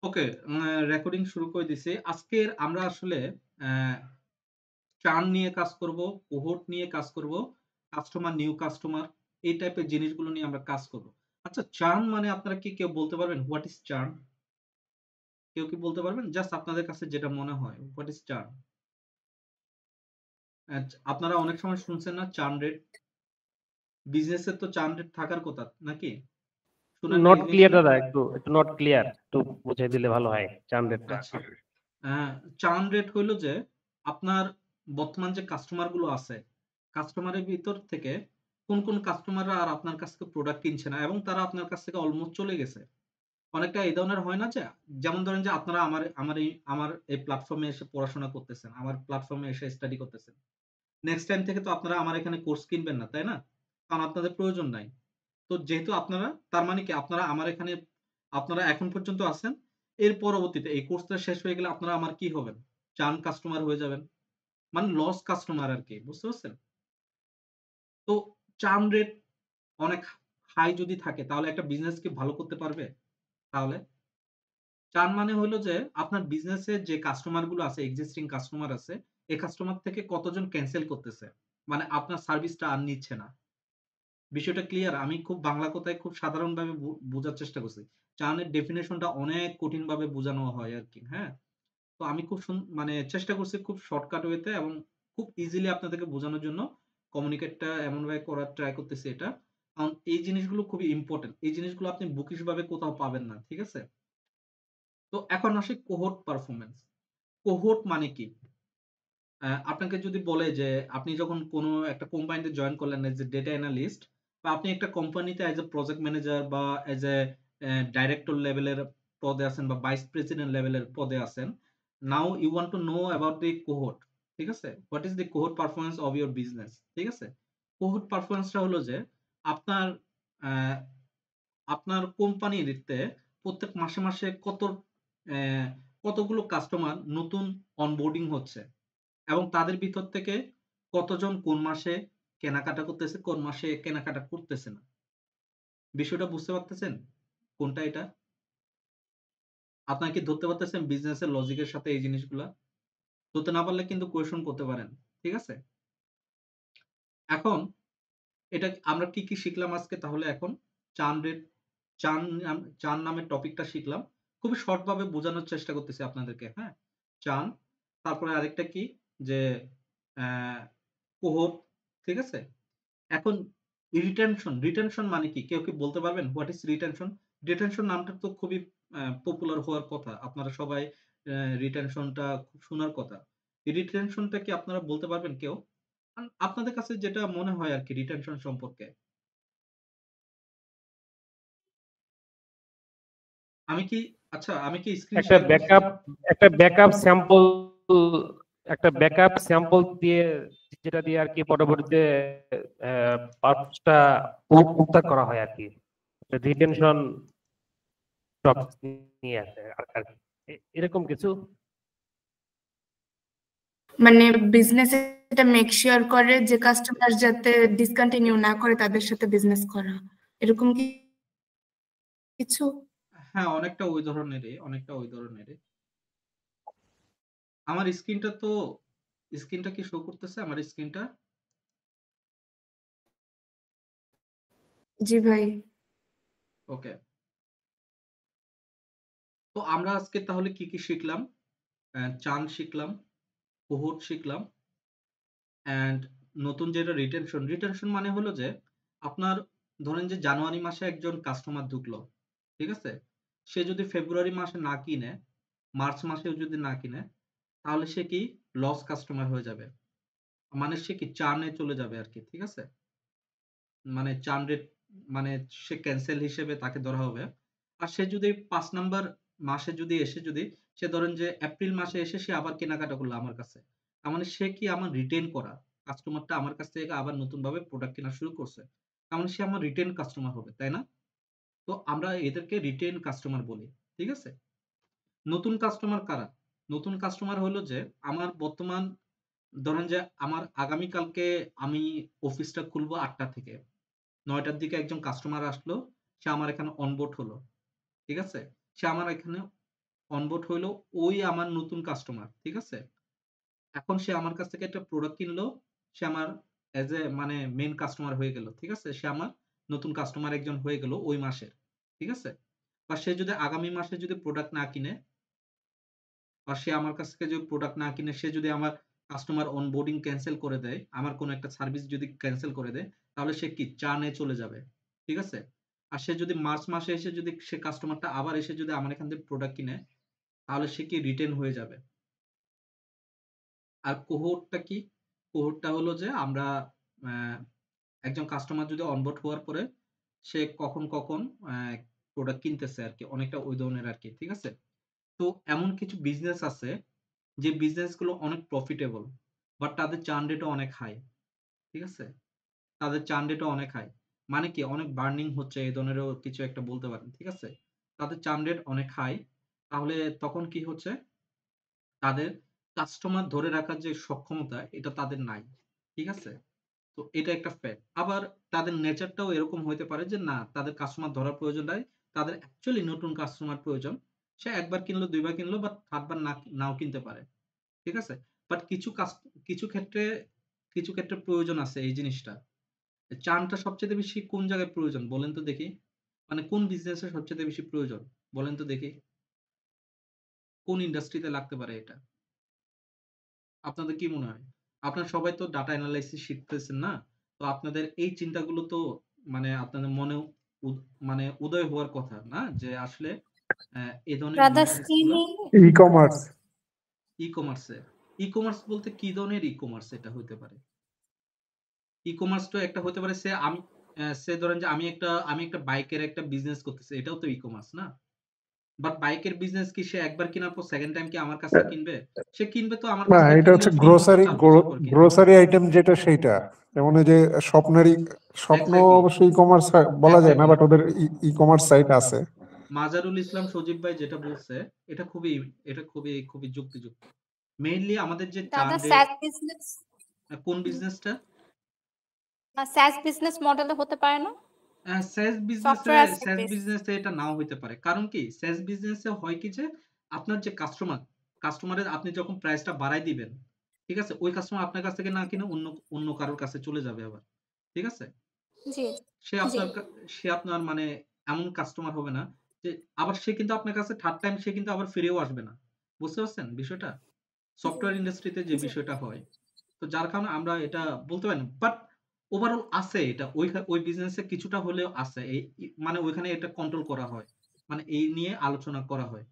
ওকে, recording শুরু করে দিছি। আজকের আমরা আসলে অ্যা চার্ন নিয়ে কাজ করব, কোহোর্ট নিয়ে কাজ করব, কাস্টমার, নিউ কাস্টমার এই টাইপের জিনিসগুলো নিয়ে আমরা কাজ করব। আচ্ছা, চার্ন মানে আপনারা কি কেউ বলতে পারবেন? What is চার্ন? কেউ কি বলতে পারবেন? জাস্ট আপনাদের কাছে যেটা মনে হয়। What is চার্ন? আপনারা অনেক সময় শুনছেন না চার্ন রেট? বিজনেসের তো চার্ন রেট থাকার কথা নাকি? শুনেন না নট এই ক্লিয়ার জিনিসটা? দাদা, একটু একটু নট ক্লিয়ার, একটু বুঝিয়ে দিলে ভালো হয় চার্ন রেটটা। আচ্ছা। চার্ন রেট হইল যে আপনার বর্তমান যে কাস্টমার গুলো আছে, কাস্টমারের ভিতর থেকে কোন কাস্টমাররা আর আপনার কাছ থেকে প্রোডাক্ট কিনছে না এবং তারা আপনার কাছ থেকে অলমোস্ট চলে গেছে। অনেকটা এই ধরনের হয় না যে, যেমন ধরেন যে আপনারা আমার এই প্ল্যাটফর্মে এসে পড়াশোনা করতেছেন, আমার প্ল্যাটফর্মে এসে স্টাডি করতেছেন। নেক্সট টাইম থেকে তো আপনারা আমার এখানে কোর্স কিনবেন না, তাই না? কারণ আপনাদের প্রয়োজন নাই। তো যেহেতু আপনারা, তার মানে কি আপনারা আমার এখানে, আপনারা এখন পর্যন্ত আছেন। এর পরবর্তীতে এই কোর্সটা শেষ হয়ে গেলে আপনারা আমার কি হবেন? চার্ন কাস্টমার হয়ে যাবেন। মানে লস কাস্টমার আরকি। বুঝতে পারছেন? তো চার্ন রেট অনেক হাই যদি থাকে তাহলে একটা বিজনেস কি ভালো করতে পারবে? তাহলে? চার্ন মানে হলো যে আপনার বিজনেসে যে কাস্টমার গুলো আছে, এক্সিস্টিং কাস্টমার আছে, এই কাস্টমার থেকে কতজন ক্যানসেল করতেছে। মানে আপনার সার্ভিসটা আর নিচ্ছে না। বিষয়টা ক্লিয়ার? আমি খুব বাংলা কথায় খুব সাধারণভাবে বুঝার চেষ্টা করছি। চার্নের ডেফিনিশনটা অনেক কঠিনভাবে বুঝানো হয় আরকি। হ্যাঁ? তো আমি খুব মানে চেষ্টা করছি খুব শর্টকাট ওয়েতে এবং খুব ইজিলি আপনাদেরকে বোঝানোর জন্য কমিউনিকেটটা এমনভাবে করার ট্রাই করতেছি এটা। কারণ এই জিনিসগুলো খুবই ইম্পোর্টেন্ট। এই জিনিসগুলো আপনি বুকিশ ভাবে কোথাও পাবেন না। ঠিক আছে? তো এখন আসি কোহোর্ট পারফরম্যান্স। কোহোর্ট মানে কি? আপনাকে যদি বলে যে আপনি যখন কোনো একটা কোম্পানিতে জয়েন করলেন এজ এ ডেটা অ্যানালিস্ট বা আপনি একটা কোম্পানিতে এজ এ প্রজেক্ট ম্যানেজার বা এজ এ ডাইরেক্টর লেভেলের পদে আছেন বা ভাইস প্রেসিডেন্ট লেভেলের পদে আছেন। Now you want to know about the cohort. ঠিক আছে? What is the cohort performance of your business. ঠিক আছে? কোহোর্ট পারফরম্যান্সটা হলো যে আপনার আ আপনার কোম্পানিতে প্রত্যেক মাসে কতগুলো কাস্টমার নতুন অনবোর্ডিং হচ্ছে। এবং তাদের ভিতর থেকে কতজন কোন মাসে কেনাকাটা করতেছে, কোন মাসে কেনাকাটা করতেছে না। বিষয়টা বুঝতে পারতেছেন? কোনটা এটা? আপনারা কি ধরতে পারতেছেন বিজনেসের লজিক এর সাথে এই জিনিসগুলা? ধরতে না পারলে কিন্তু কোয়েশন করতে পারেন। ঠিক আছে? এখন এটা আমরা কি শিখলাম আজকে তাহলে এখন? চার্ন রেট, চার্ন নামের টপিকটা শিখলাম। খুবই শর্ট ভাবে বোঝানোর চেষ্টা করতেছি আপনাদেরকে, হ্যাঁ? চার্ন, তারপরে আরেকটা কি? যে অ্যা কোহোর্ট, ঠিক আছে? এখন রিটেনশন মানে কি? কেউ কি বলতে পারবেন? What is retention? রিটেনশন নামটা তো খুবই পপুলার হওয়ার কথা। আপনারা সবাই রিটেনশনটা খুব শোনার কথা। রিটেনশনটা কি আপনারা বলতে পারবেন কেউ? আপনাদের কাছে যেটা মনে হয় আরকি রিটেনশন সম্পর্কে। আমি কি আমি কি স্ক্রিন একটা শেয়ার করছি? ব্যাকআপ একটা ব্যাকআপ স্যাম্পল একটা ব্যাকআপ স্যাম্পল দিয়ে, যেটা দিয়ে আর কি পরবর্তীতে পার্পসটা উদ্ধার করা হয় আর কি, রিটেনশন টপিক নিয়ে আসে আর কি। এরকম কিছু। মানে বিজনেস এটা মেক শিওর করে যে কাস্টমার যাতে ডিসকন্টিনিউ না করে তাদের সাথে বিজনেস করা, এরকম কি কিছু? হ্যাঁ, অনেকটা ওই ধরনেরই। আমার স্ক্রিনটা কি শো করতেছে আমার স্ক্রিনটা? জি ভাই। ওকে। তো আমরা আজকে তাহলে কি শিখলাম? চার্ন শিখলাম, কোহোর্ট শিখলাম অ্যান্ড নতুন যেটা রিটেনশন মানে হলো যে আপনার ধরেন যে জানুয়ারি মাসে একজন কাস্টমার ঢুকলো। ঠিক আছে? সে যদি ফেব্রুয়ারি মাসে না কিনে, মার্চ মাসেও যদি না কিনে, তাহলে সে কি লস কাস্টমার হয়ে যাবে। মানে সে কি চার্ন এ চলে যাবে আরকি। ঠিক আছে? মানে চার্ন রেট মানে সে ক্যানসেল হিসেবে তাকে ধরা হবে। আর সে যদি ৫ নাম্বার মাসে যদি সে ধরেন যে এপ্রিল মাসে এসে সে আবার কেনাকাটা করলো আমার কাছে। তার মানে সে কি আমার রিটেইন করা কাস্টমারটা আমার কাছ থেকে আবার নতুনভাবে প্রোডাক্ট কেনা শুরু করছে। তার মানে সে আমার রিটেইন কাস্টমার হবে, তাই না? তো আমরা এদেরকে রিটেইন কাস্টমার বলি। ঠিক আছে? নতুন কাস্টমার কারা? নতুন কাস্টমার হলো যে আমার বর্তমান ধরেন যে আমার আগামীকালকে আমি অফিসটা খুলবো ৮টা থেকে। ৯টার দিকে একজন কাস্টমার আসলো। সে আমার এখানে অনবোর্ড হলো। ঠিক আছে? সে আমার এখানে অনবোর্ড হইলো ওই আমার নতুন কাস্টমার। ঠিক আছে? এখন সে আমার কাছ থেকে একটা প্রোডাক্ট কিনলো। সে আমার এজ এ মানে মেইন কাস্টমার হয়ে গেল। ঠিক আছে? সে আমার নতুন কাস্টমার একজন হয়ে গেল ওই মাসের। ঠিক আছে? বা সে যদি আগামী মাসে যদি প্রোডাক্ট না কিনে বা সে আমার কাছ থেকে যদি প্রোডাক্ট না কিনে সে যদি আমার কাস্টমার অনবোর্ডিং ক্যানসেল করে দেয়, আমার কোনো একটা সার্ভিস যদি ক্যানসেল করে দেয়, তাহলে সে কি চার্নে চলে যাবে। ঠিক আছে? আর সে যদি মার্চ মাসে এসে যদি সে কাস্টমারটা আবার এসে যদি আমার এখান থেকে প্রোডাক্ট কিনে, তাহলে সে কি রিটেন হয়ে যাবে। আর কোহোর্টটা কি? কোহোর্টটা হলো যে আমরা আ একজন কাস্টমার যদি অনবোর্ড হওয়ার পরে সে কখন প্রোডাক্ট কিনতেছে আরকি। অনেকটা ওই ধরনের আরকি। ঠিক আছে? তো এমন কিছু বিজনেস আছে যে বিজনেস গুলো অনেক প্রফিটেবল। বাট তাদের চার্ন রেটও অনেক হাই। ঠিক আছে? তাদের চার্ন রেটও অনেক হাই। মানে কি অনেক বার্নিং হচ্ছে এই ধরনেরও কিছু একটা বলতে পারেন। ঠিক আছে? তাদের চার্ন রেট অনেক হাই। তাহলে তখন কি হচ্ছে? তাদের কাস্টমার ধরে রাখার যে সক্ষমতা এটা তাদের নাই। ঠিক আছে? তো এটা একটা ফ্যাক্ট। আবার তাদের নেচারটাও এরকম হইতে পারে যে না তাদের কাস্টমার ধরার প্রয়োজন নাই। তাদের অ্যাকচুয়ালি নতুন কাস্টমার প্রয়োজন। সে ১ বার কিনলো, ২ বার কিনলো বাট ৩rd বার নাও কিনতে পারে। ঠিক আছে? বাট কিছু ক্ষেত্রে প্রয়োজন আছে এই জিনিসটা। চার্নটা সবচাইতে বেশি কোন জায়গায় প্রয়োজন বলেন তো দেখি? মানে কোন বিজনেস এ সবচাইতে বেশি প্রয়োজন? বলেন তো দেখি? কোন ইন্ডাস্ট্রিতে লাগতে পারে এটা? আপনাদের কি মনে হয়? আপনারা সবাই তো ডাটা এনালাইসিস শিখতেছেন না? তো আপনাদের এই চিন্তাগুলো তো মানে আপনাদের মনে উদ মানে উদয় হওয়ার কথা না? যে আসলে এ ধরনের Rather বিজনেস গুলা skinny. ই-কমার্স। ই-কমার্সে। ই-কমার্স বলতে কি ধরনের ই-কমার্স এটা হইতে পারে? ই-কমার্স তো একটা হতে পারে সে ধরেন যে আমি একটা বাইকের একটা বিজনেস করতেছি। এটাও তো ই-কমার্স না? বাট বাইকের বিজনেস কি সে একবার কেনার পর 2nd টাইম কি আমার কাছ থেকে কিনবে? সে কিনবে তো আমার না, কাছ থেকে এটা কিনলেও হচ্ছে ৩ বছর ৪ বছর পর কিনবে। গ্রোসারি আইটেম যেটা সেইটা। যেমন ওই যে স্বপ্ন এক্সাক্টলি, অবশ্যই ই-কমার্স বলা যায় না, এক্সাক্টলি। বাট ওদের ই-কমার্স সাইট আছে। মাজারুল ইসলাম সজীব ভাই যেটা বলছে এটা খুবই যুক্তিযুক্ত। মেইনলি আমাদের যে চার্ন Rather রেট SaaS business. কোন বিজনেসটা? SaaS business model এ হতে পারে না? Software as SaaS service. বিজনেসে এটা নাও হইতে পারে। কারণ কি? SaaS বিজনেসে হয় কি যে আপনার যে কাস্টমারের আপনি যখন প্রাইসটা বাড়ায় দিবেন, ঠিক আছে? ওই কাস্টমার আপনার কাছ থেকে না কিনে অন্য কারোর কাছে চলে যাবে আবার। ঠিক আছে? জি, সে জি, আপনার সে আপনার মানে এমন কাস্টমার হবে না যে আবার সে কিন্তু আপনার কাছে 3rd টাইম সে কিন্তু আবার ফিরেও আসবে না। বুঝতে পারছেন বিষয়টা? সফটওয়্যার ইন্ডাস্ট্রিতে যে জি, বিষয়টা হয়। তো যার কারণে আমরা এটা বলতে পারি না। বাট ওভারঅল আছে এটা ওই বিজনেসে কিছুটা হলেও আছে। মানে ওইখানে এটা কন্ট্রোল করা হয়। মানে এই নিয়ে আলোচনা করা হয়।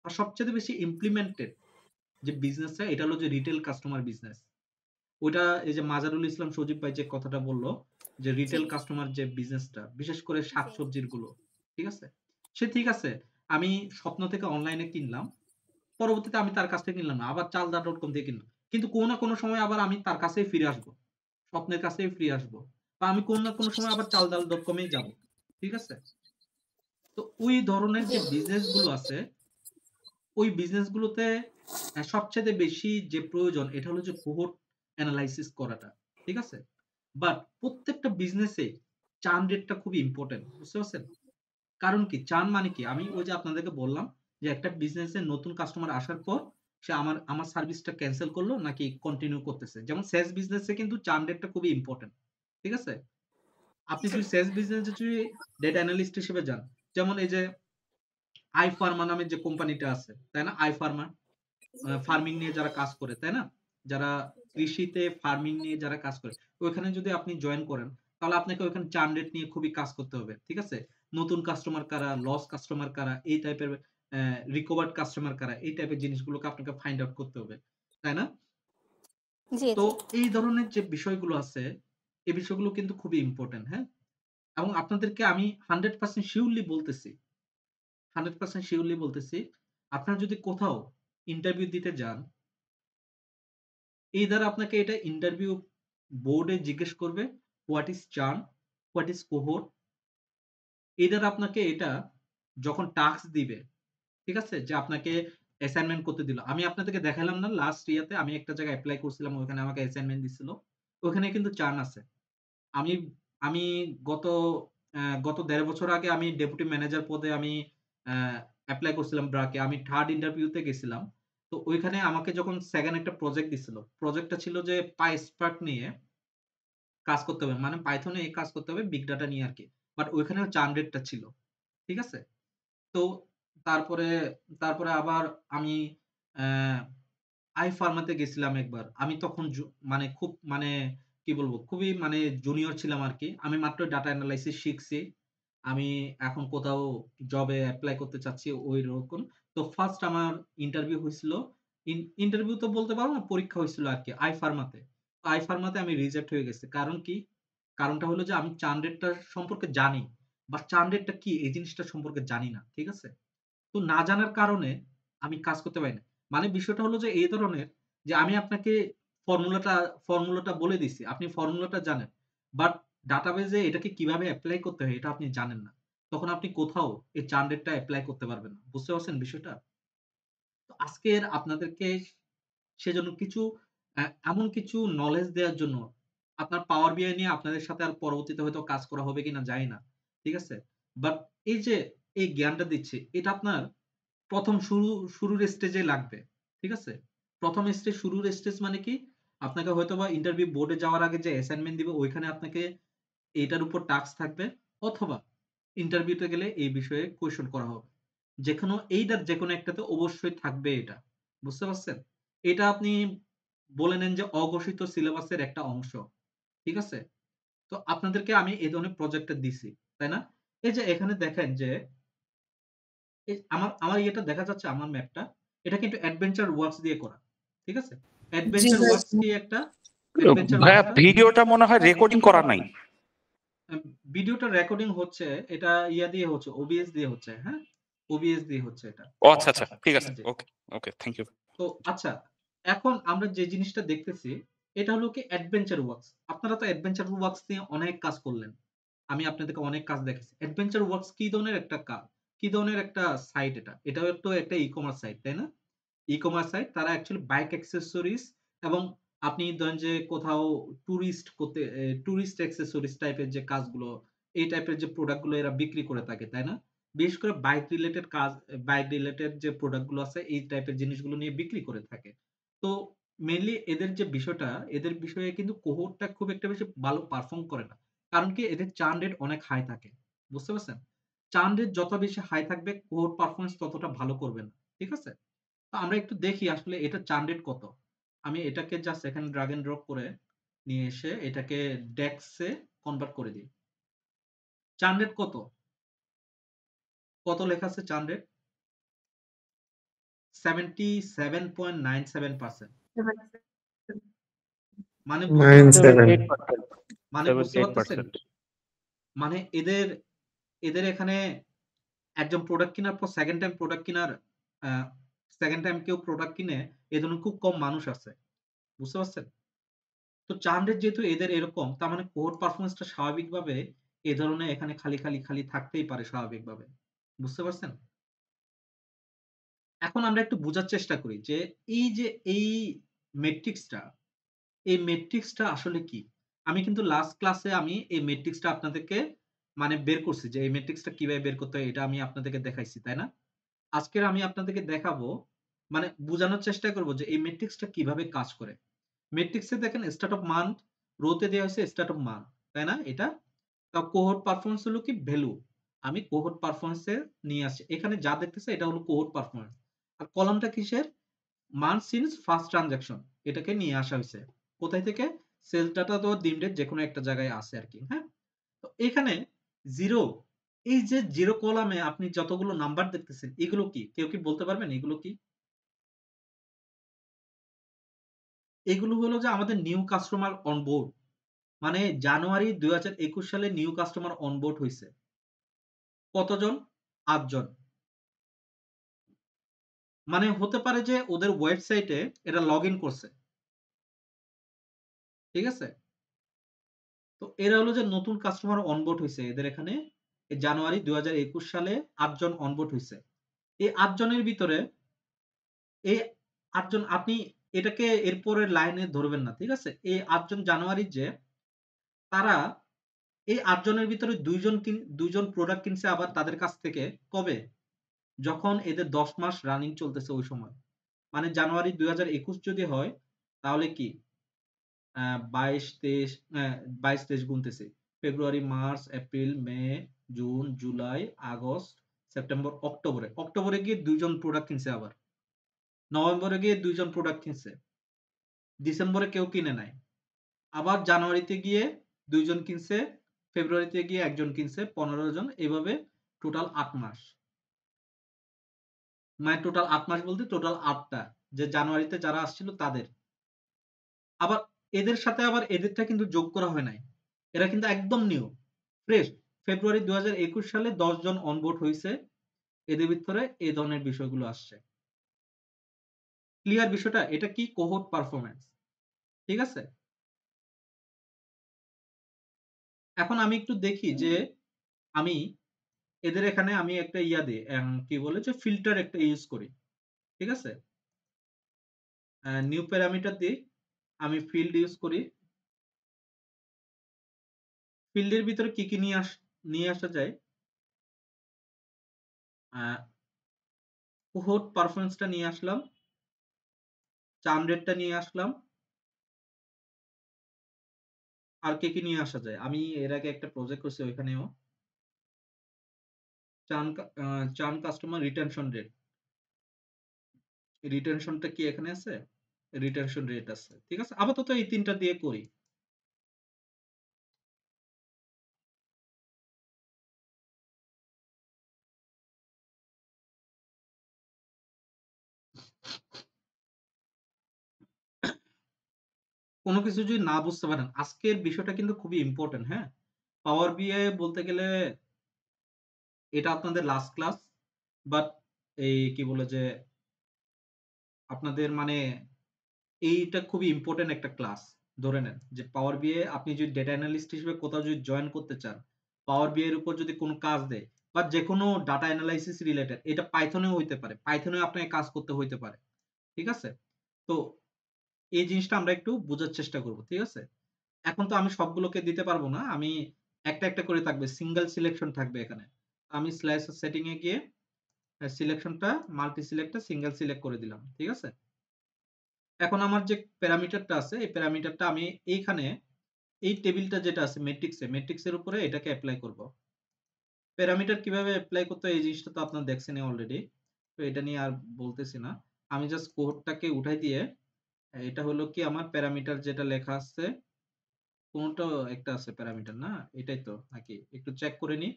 আর সবচেয়ে বেশি ইমপ্লিমেন্টেড যে বিজনেসটা এটা হলো যে রিটেইল কাস্টমার বিজনেস। ওইটা এই যে মাজারুল ইসলাম সজীব ভাই যে কথাটা বলল যে জি, রিটেল কাস্টমার যে বিজনেসটা বিশেষ করে জি, শাকসবজির গুলো। ঠিক আছে? ঠিক আছে। আমি স্বপ্ন থেকে অনলাইনে কিনলাম। পরবর্তীতে আমি তার কাছ থেকে কিনলাম না। আবার চালদা.com থেকে কিনলাম। কিন্তু কোন না কোন সময় আবার আমি তার কাছেই ফিরে আসবো। স্বপ্নের কাছেই ফিরে আসবো। বা আমি কোন না কোন সময় আবার চালডাল.com এই যাবো। ঠিক আছে? তো ওই ধরনের জি, যে বিজনেস গুলো আছে, ওই বিজনেস গুলোতে সবচাইতে বেশি যে প্রয়োজন এটা হলো যে কোহোর্ট এনালাইসিস করাটা। ঠিক আছে? বাট প্রত্যেকটা বিজনেসে চার্ন রেটটা খুবই ইম্পোর্টেন্ট। বুঝতে পারছেন? কারণ কি? চার্ন মানে কি? আমি ওই যে আপনাদেরকে বললাম যে একটা বিজনেসে নতুন কাস্টমার আসার পর সে আমার সার্ভিসটা ক্যানসেল করলো নাকি কন্টিনিউ করতেছে। যেমন সেলস বিজনেসে কিন্তু চার্ন রেটটা খুবই ইম্পোর্টেন্ট। ঠিক আছে? আপনি যদি সেলস বিজনেসে যদি ডেটা অ্যানালিস্ট হিসেবে যান, যেমন এই যে আইফার্মা নামের যে কোম্পানিটা আছে, তাই না? আইফার্মা ফার্মিং নিয়ে যারা কাজ করে, তাই না? যারা কৃষিতে ফার্মিং নিয়ে যারা কাজ করে, ওইখানে যদি আপনি জয়েন করেন, তাহলে আপনাকে ওইখানে চার্ন রেট নিয়ে খুবই কাজ করতে হবে। ঠিক আছে? নতুন কাস্টমার কারা, লস কাস্টমার কারা, এই টাইপের রিকভার্ড কাস্টমার কারা, এই টাইপের জিনিসগুলোকে আপনাকে ফাইন্ড আউট করতে হবে। তাই না? জি, তো জি, এই ধরনের যে বিষয়গুলো আছে, এই বিষয়গুলো কিন্তু খুবই ইম্পোর্টেন্ট, হ্যাঁ? এবং আপনাদেরকে আমি 100% সিউরলি বলতেছি, 100% সিউরলি বলতেছি, আপনারা যদি কোথাও ইন্টারভিউ দিতে যান either আপনাকে এটা ইন্টারভিউ বোর্ডে জিজ্ঞেস করবে what is চার্ন, what is cohort. either আপনাকে এটা যখন টাস্ক দিবে, ঠিক আছে? যে আপনাকে অ্যাসাইনমেন্ট করতে দিল। আমি আপনাদেরকে দেখালাম না লাস্ট ইয়াতে আমি একটা জায়গায় এপ্লাই করছিলাম ওখানে আমাকে অ্যাসাইনমেন্ট দিছিল। ওখানে কিন্তু চার্ন আছে। আমি আমি গত ১.৫ বছর আগে আমি ডেপুটি ম্যানেজার পদে আমি অ্যা এপ্লাই করছিলাম ব্রাকে। আমি 3rd ইন্টারভিউতে গেছিলাম। তো ওইখানে আমাকে যখন 2nd একটা প্রজেক্ট দিছিল। প্রজেক্টটা ছিল যে PySpark নিয়ে কাজ করতে হবে। মানে পাইথনে কাজ করতে হবে বিগ ডাটা নিয়ে আরকি। বাট ওইখানেও চার্নডেটটা ছিল। ঠিক আছে? তো তারপরে তারপরে আবার আমি অ্যা আইফার্মাতে গেছিলাম একবার। আমি তখন মানে খুব মানে কি বলবো? খুবই মানে জুনিয়র ছিলাম আরকি। আমি মাত্র ডাটা এনালাইসিস শিখছি। আমি এখন কোথাও জবে এপ্লাই করতে চাচ্ছি ঐরকম। তো ফার্স্ট আমার ইন্টারভিউ হইছিল। ইন্টারভিউ তো বলতে পারবো না, পরীক্ষা হইছিল আরকি আইফার্মাতে। আইফার্মাতে আমি রিজেক্ট হয়ে গেছি। কারণ কি? কারণটা হলো যে আমি চার্নডেটটা সম্পর্কে জানি। বাট চার্নডেটটা কি এই জিনিসটা সম্পর্কে জানি না। ঠিক আছে? তো না জানার কারণে আমি কাজ করতে পারি না। মানে বিষয়টা হলো যে এই ধরনের যে আমি আপনাকে ফর্মুলাটা ফর্মুলাটা বলে দিছি। আপনি ফর্মুলাটা জানেন। বাট ডাটাবেজে এটাকে কিভাবে এপ্লাই করতে হয় এটা আপনি জানেন না। তখন আপনি কোথাও এই চার্নডেটটা এপ্লাই করতে পারবেন না। বুঝতে পারছেন বিষয়টা? তো আজকের আপনাদেরকে সেজন্য কিছু এমন কিছু নলেজ দেওয়ার জন্য আপনার পাওয়ার বিআই নিয়ে আপনাদের সাথে আর পরবর্তীতে হয়তো কাজ করা হবে কিনা জানি না। ঠিক আছে? বাট এই যে এই জ্ঞানটা দিচ্ছি এটা আপনার ১ম শুরুর স্টেজে লাগবে। ঠিক আছে? ১ম স্টেজ শুরুর স্টেজ মানে কি? আপনাকে হয়তোবা ইন্টারভিউ বোর্ডে যাওয়ার আগে যে অ্যাসাইনমেন্ট দিবে ওইখানে আপনাকে এটার উপর টাস্ক থাকবে অথবা ইন্টারভিউতে গেলে এই বিষয়ে কোয়েশ্চেন করা হবে। এইটার যেকোনো একটাতে অবশ্যই থাকবে এটা। বুঝতে পারছেন? এটা আপনি বলে নেন যে অঘোষিত সিলেবাসের একটা অংশ। ঠিক আছে? তো আপনাদেরকে আমি এই ধরনের প্রজেক্টটা দিছি। তাই না? এই যে এখানে দেখেন যে আমার ইয়েটা দেখা যাচ্ছে আমার ম্যাপটা। এটা কিন্তু অ্যাডভেঞ্চার ওয়ার্কস দিয়ে করা। ঠিক আছে? জি অ্যাডভেঞ্চার ভাই। ওয়ার্কস কি একটা? অ্যাডভেঞ্চার ভাইয়া ওয়ার্কসটা ভিডিওটা মনে হয় রেকর্ডিং করা নাই। ভিডিওটা রেকর্ডিং হচ্ছে এটা ইয়া দিয়ে হচ্ছে OBS দিয়ে হচ্ছে, হ্যাঁ? OBS দিয়ে হচ্ছে এটা। ও আচ্ছা আচ্ছা, ঠিক আছে, জি। ওকে ওকে, থ্যাংক ইউ। তো আচ্ছা, এখন আমরা যে জিনিসটা দেখতেছি এটা হলো কি অ্যাডভেঞ্চার ওয়ার্কস। আপনারা তো অ্যাডভেঞ্চার ওয়ার্কস নিয়ে অনেক কাজ করলেন। আমি আপনাদেরকে অনেক কাজ দেখাইছি। অ্যাডভেঞ্চার ওয়ার্কস কি ধরনের একটা কি ধরনের একটা সাইট এটা? এটাও তো একটা ই-কমার্স সাইট, তাই না? ই-কমার্স সাইট তারা অ্যাকচুয়ালি বাইক অ্যাক্সেসরিজ এবং আপনি ধরেন যে কোথাও টুরিস্ট অ্যাক্সেসরিজ টাইপের যে কাজগুলো, এই টাইপের যে প্রোডাক্ট গুলো এরা বিক্রি করে থাকে, তাই না? বিশেষ করে বাইক রিলেটেড যে প্রোডাক্ট গুলো আছে এই টাইপের জিনিসগুলো নিয়ে বিক্রি করে থাকে। তো মেইনলি এদের যে বিষয়টা, এদের বিষয়ে কিন্তু কোহোর্টটা খুব একটা বেশি ভালো পারফর্ম করে না। কারণ কি এদের চার্ন রেট অনেক হাই থাকে। বুঝতে পারছেন? চার্ন রেট যত বেশি হাই থাকবে কোহোর্ট পারফরম্যান্স ততটা ভালো করবে না। ঠিক আছে? তো আমরা একটু দেখি আসলে এটার চার্ন রেট কত। আমি এটাকে জাস্ট এখানে ড্রাগ এন্ড ড্রপ করে নিয়ে এসে এটাকে ডেক্সে কনভার্ট করে দিই। চার্ন রেট কত? কত লেখা আছে চার্ন রেট? 77.97%। মানে বুঝতে পারতেছেন? 97 মানে বুঝতে পারতেছেন? 78%। মানে এদের এখানে একজন প্রোডাক্ট কেনার পর আ সেকেন্ড টাইম কেউ প্রোডাক্ট কিনে এ ধরনের খুব কম মানুষ আছে। বুঝতে পারছেন? তো চার্ন রেট যেহেতু এদের এরকম তার মানে কোর পারফরম্যান্সটা স্বাভাবিকভাবে এ ধরনের এখানে খালি থাকতেই পারে স্বাভাবিকভাবে। বুঝতে পারছেন? এখন আমরা একটু বুঝার চেষ্টা করি যে এই যে এই মেট্রিক্সটা, এই মেট্রিক্সটা আসলে কি? আমি কিন্তু লাস্ট ক্লাসে আমি এই মেট্রিক্সটা আপনাদেরকে মানে বের করছি যে এই মেট্রিক্সটা কিভাবে বের করতে হয় এটা আমি আপনাদেরকে দেখাইছি, তাই না? আজকের আমি আপনাদেরকে দেখাবো মানে বুঝানোর চেষ্টা করব যে এই মেট্রিক্সটা কিভাবে কাজ করে। মেট্রিক্সে দেখেন স্টার্ট অফ মান্থ, রোতে দেওয়া হয়েছে স্টার্ট অফ মান্থ, তাই না? এটা কোহোর্ট পারফরম্যান্স হলো কি ভ্যালু। আমি কোহোর্ট পারফরম্যান্স এ নিয়ে আসছি। এখানে যা দেখতেছে এটা হলো কোহোর্ট পারফরম্যান্স। আর কলামটা কিসের? Month since first transaction. এটাকে নিয়ে আসা হইছে। কোথায় থেকে? সেলস ডাটা তো দিন ডেট যেকোনো একটা জায়গায় আছে আরকি, হ্যাঁ? তো এখানে 0 এই যে 0 কলামে আপনি যতগুলো নাম্বার দেখতেছেন এগুলো কি? কেউ কি বলতে পারবেন এগুলো কি? এগুলো হলো যে আমাদের নিউ কাস্টমার অন বোর্ড। মানে জানুয়ারি ২০২১ সালে নিউ কাস্টমার অন বোর্ড হইছে। কতজন? ৮ জন। মানে হতে পারে যে ওদের ওয়েবসাইটে এরা লগইন করছে। ঠিক আছে? তো এরা হলো যে নতুন কাস্টমার অনবোর্ড হইছে। এদের এখানে এই জানুয়ারি ২০২১ সালে ৮ জন অনবোর্ড হইছে। এই ৮ জনের ভিতরে এই ৮ জন আপনি এটাকে এরপরের লাইনে ধরবেন না। ঠিক আছে? এই ৮ জন জানুয়ারির যে তারা এই ৮ জনের ভিতরে ২ জন প্রোডাক্ট কিনছে আবার তাদের কাছ থেকে কবে? যখন এদের 10 মাস রানিং চলতেছে ওই সময়। মানে জানুয়ারি ২০২১ যদি হয় তাহলে কি ২২-২৩ ২২-২৩ গুনতেছি। ফেব্রুয়ারি, মার্চ, এপ্রিল, মে, জুন, জুলাই, আগস্ট, সেপ্টেম্বর, অক্টোবরে। অক্টোবরে গিয়ে ২ জন প্রোডাক্ট কিনছে আবার। নভেম্বরে গিয়ে ২ জন প্রোডাক্ট কিনছে। ডিসেম্বরে কেউ কিনে নাই। আবার জানুয়ারিতে গিয়ে ২ জন কিনছে, ফেব্রুয়ারিতে গিয়ে ১ জন কিনছে, ১৫ জন। এভাবে টোটাল ৮ মাস। মানে টোটাল ৮ মাস বলতে টোটাল ৮ টা। যে জানুয়ারিতে যারা আসছিল তাদের। আবার এদের সাথে আবার এদেরটা কিন্তু যোগ করা হয় নাই। এরা কিন্তু একদম নিউ, ফ্রেশ। ফেব্রুয়ারি ২০২১ সালে ১০ জন অনবোর্ড হইছে। এদের ভিতরে এই ধরনের বিষয়গুলো আসছে। ক্লিয়ার বিষয়টা? এটা কি কোহোর্ট পারফরম্যান্স। ঠিক আছে? এখন আমি একটু দেখি যে আমি এদের এখানে আমি একটা ইয়া দিই, কি বলে যে ফিল্টার একটা ইউজ করি। ঠিক আছে? নিউ প্যারামিটার দিই। আমি ফিল্ড ইউজ করি। ফিল্ডের ভিতরে কি, কি নিয়ে আসা যায়? কোহোর্ট পারফরম্যান্সটা নিয়ে আসলাম। চার্ন রেটটা নিয়ে আসলাম। আর কি, কি নিয়ে আসা যায়? আমি এর আগে একটা প্রজেক্ট করছি ওইখানেও। Churn customer retention rate. রিটেনশনটা কি এখানে আছে? রিটেনশন রেট আছে। ঠিক আছে? আপাতত এই ৩ টা দিয়ে করি। কোনো কিছু যদি না বুঝতে পারেন, আজকের বিষয়টা কিন্তু খুবই ইম্পোর্টেন্ট, হ্যাঁ? পাওয়ার বিআই বলতে গেলে এটা আপনাদের লাস্ট ক্লাস। বাট এই কি বলে যে আপনাদের মানে এইটা খুবই ইম্পোর্টেন্ট একটা ক্লাস। ধরে নেন যে পাওয়ার বিআই আপনি যদি ডেটা অ্যানালিস্ট হিসেবে কোথাও যদি জয়েন করতে চান, পাওয়ার বিআই এর উপর যদি কোনো কাজ দেয় বা যেকোনো ডাটা অ্যানালাইসিস রিলেটেড, এটা পাইথনেও হইতে পারে। পাইথনেও আপনাকে কাজ করতে হইতে পারে। ঠিক আছে? তো এই জিনিসটা আমরা একটু বোঝার চেষ্টা করব। ঠিক আছে? এখন তো আমি সবগুলোকে দিতে পারবো না। আমি একটা, একটা করে থাকবে। সিঙ্গেল সিলেকশন থাকবে এখানে। আমি স্লাইস সেটিং এ গিয়ে সিলেকশনটা মাল্টি সিলেক্টে সিঙ্গেল সিলেক্ট করে দিলাম। ঠিক আছে? এখন আমার যে প্যারামিটারটা আছে, এই প্যারামিটারটা আমি এইখানে এই টেবিলটা যেটা আছে ম্যাট্রিক্সের উপরে এটাকে এপ্লাই করব। প্যারামিটার কিভাবে এপ্লাই করতে হয় এই জিনিসটা তো আপনারা দেখছেনই অলরেডি। তো এটা নিয়ে আর বলতেছি না। আমি জাস্ট কোডটাকে উঠাই দিয়ে এটা হলো কি আমার প্যারামিটার যেটা লেখা আছে, কোনটা একটা আছে প্যারামিটার না? এটাই তো নাকি? একটু চেক করে নিই।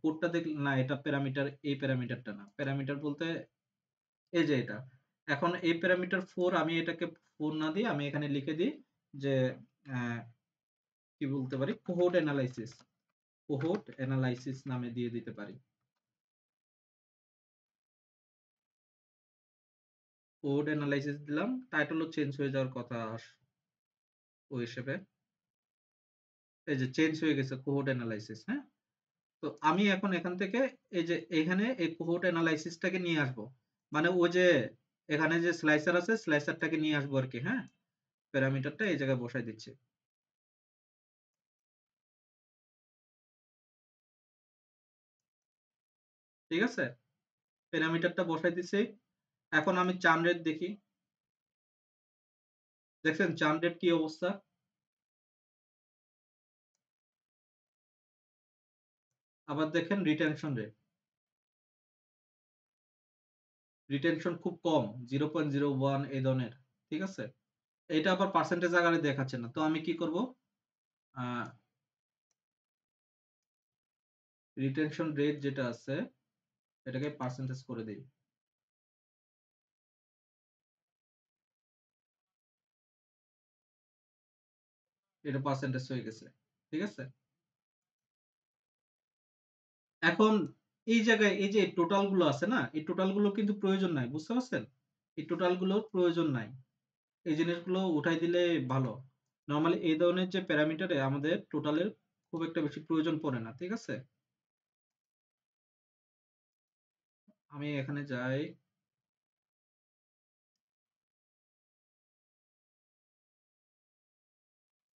কোডটা দেখলে না, এটা প্যারামিটার, এই প্যারামিটারটা না। প্যারামিটার বলতে এই যে এটা। এখন এই প্যারামিটার 4 আমি এটাকে 4 না দিয়ে আমি এখানে লিখে দিই যে কি বলতে পারি? কোহোর্ট অ্যানালাইসিস নামে দিয়ে দিতে পারি। কোহোর্ট অ্যানালাইসিস দিলাম। টাইটেলও চেঞ্জ হয়ে যাওয়ার কথা ওই হিসেবে। এই যে চেঞ্জ হয়ে গেছে কোহোর্ট অ্যানালাইসিস, হ্যাঁ? তো আমি এখন এখান থেকে এই যে এখানে এই কোহোর্ট অ্যানালাইসিসটাকে নিয়ে আসবো। মানে ওই যে এখানে যে স্লাইসার আছে স্লাইসারটাকে নিয়ে আসবো আরকি, হ্যাঁ? প্যারামিটারটা এই জায়গায় বসাই দিচ্ছি। ঠিক আছে? প্যারামিটারটা বসাই দিছি। এখন আমি চার্ন রেট দেখি। দেখছেন চার্ন রেট কি অবস্থা? আবার দেখেন রিটেনশন রেট। রিটেনশন খুব কম, 0.01 এই ধরনের। ঠিক আছে? এটা আবার পার্সেন্টেজ আকারে দেখাচ্ছে না। তো আমি কি করব? আ রিটেনশন রেট যেটা আছে এটাকে পার্সেন্টেজ করে দেই। এটা পার্সেন্টেজ হয়ে গেছে। ঠিক আছে? এখন এই জায়গায় এই যে টোটাল গুলো আছে না? এই টোটাল গুলো কিন্তু প্রয়োজন নাই। বুঝতে পারছেন? এই টোটাল গুলোর প্রয়োজন নাই। এই জিনিসগুলো উঠাই দিলে ভালো। নরমালি এই ধরনের যে প্যারামিটারে আমাদের টোটালের খুব একটা বেশি প্রয়োজন পড়ে না। ঠিক আছে? আমি এখানে যাই।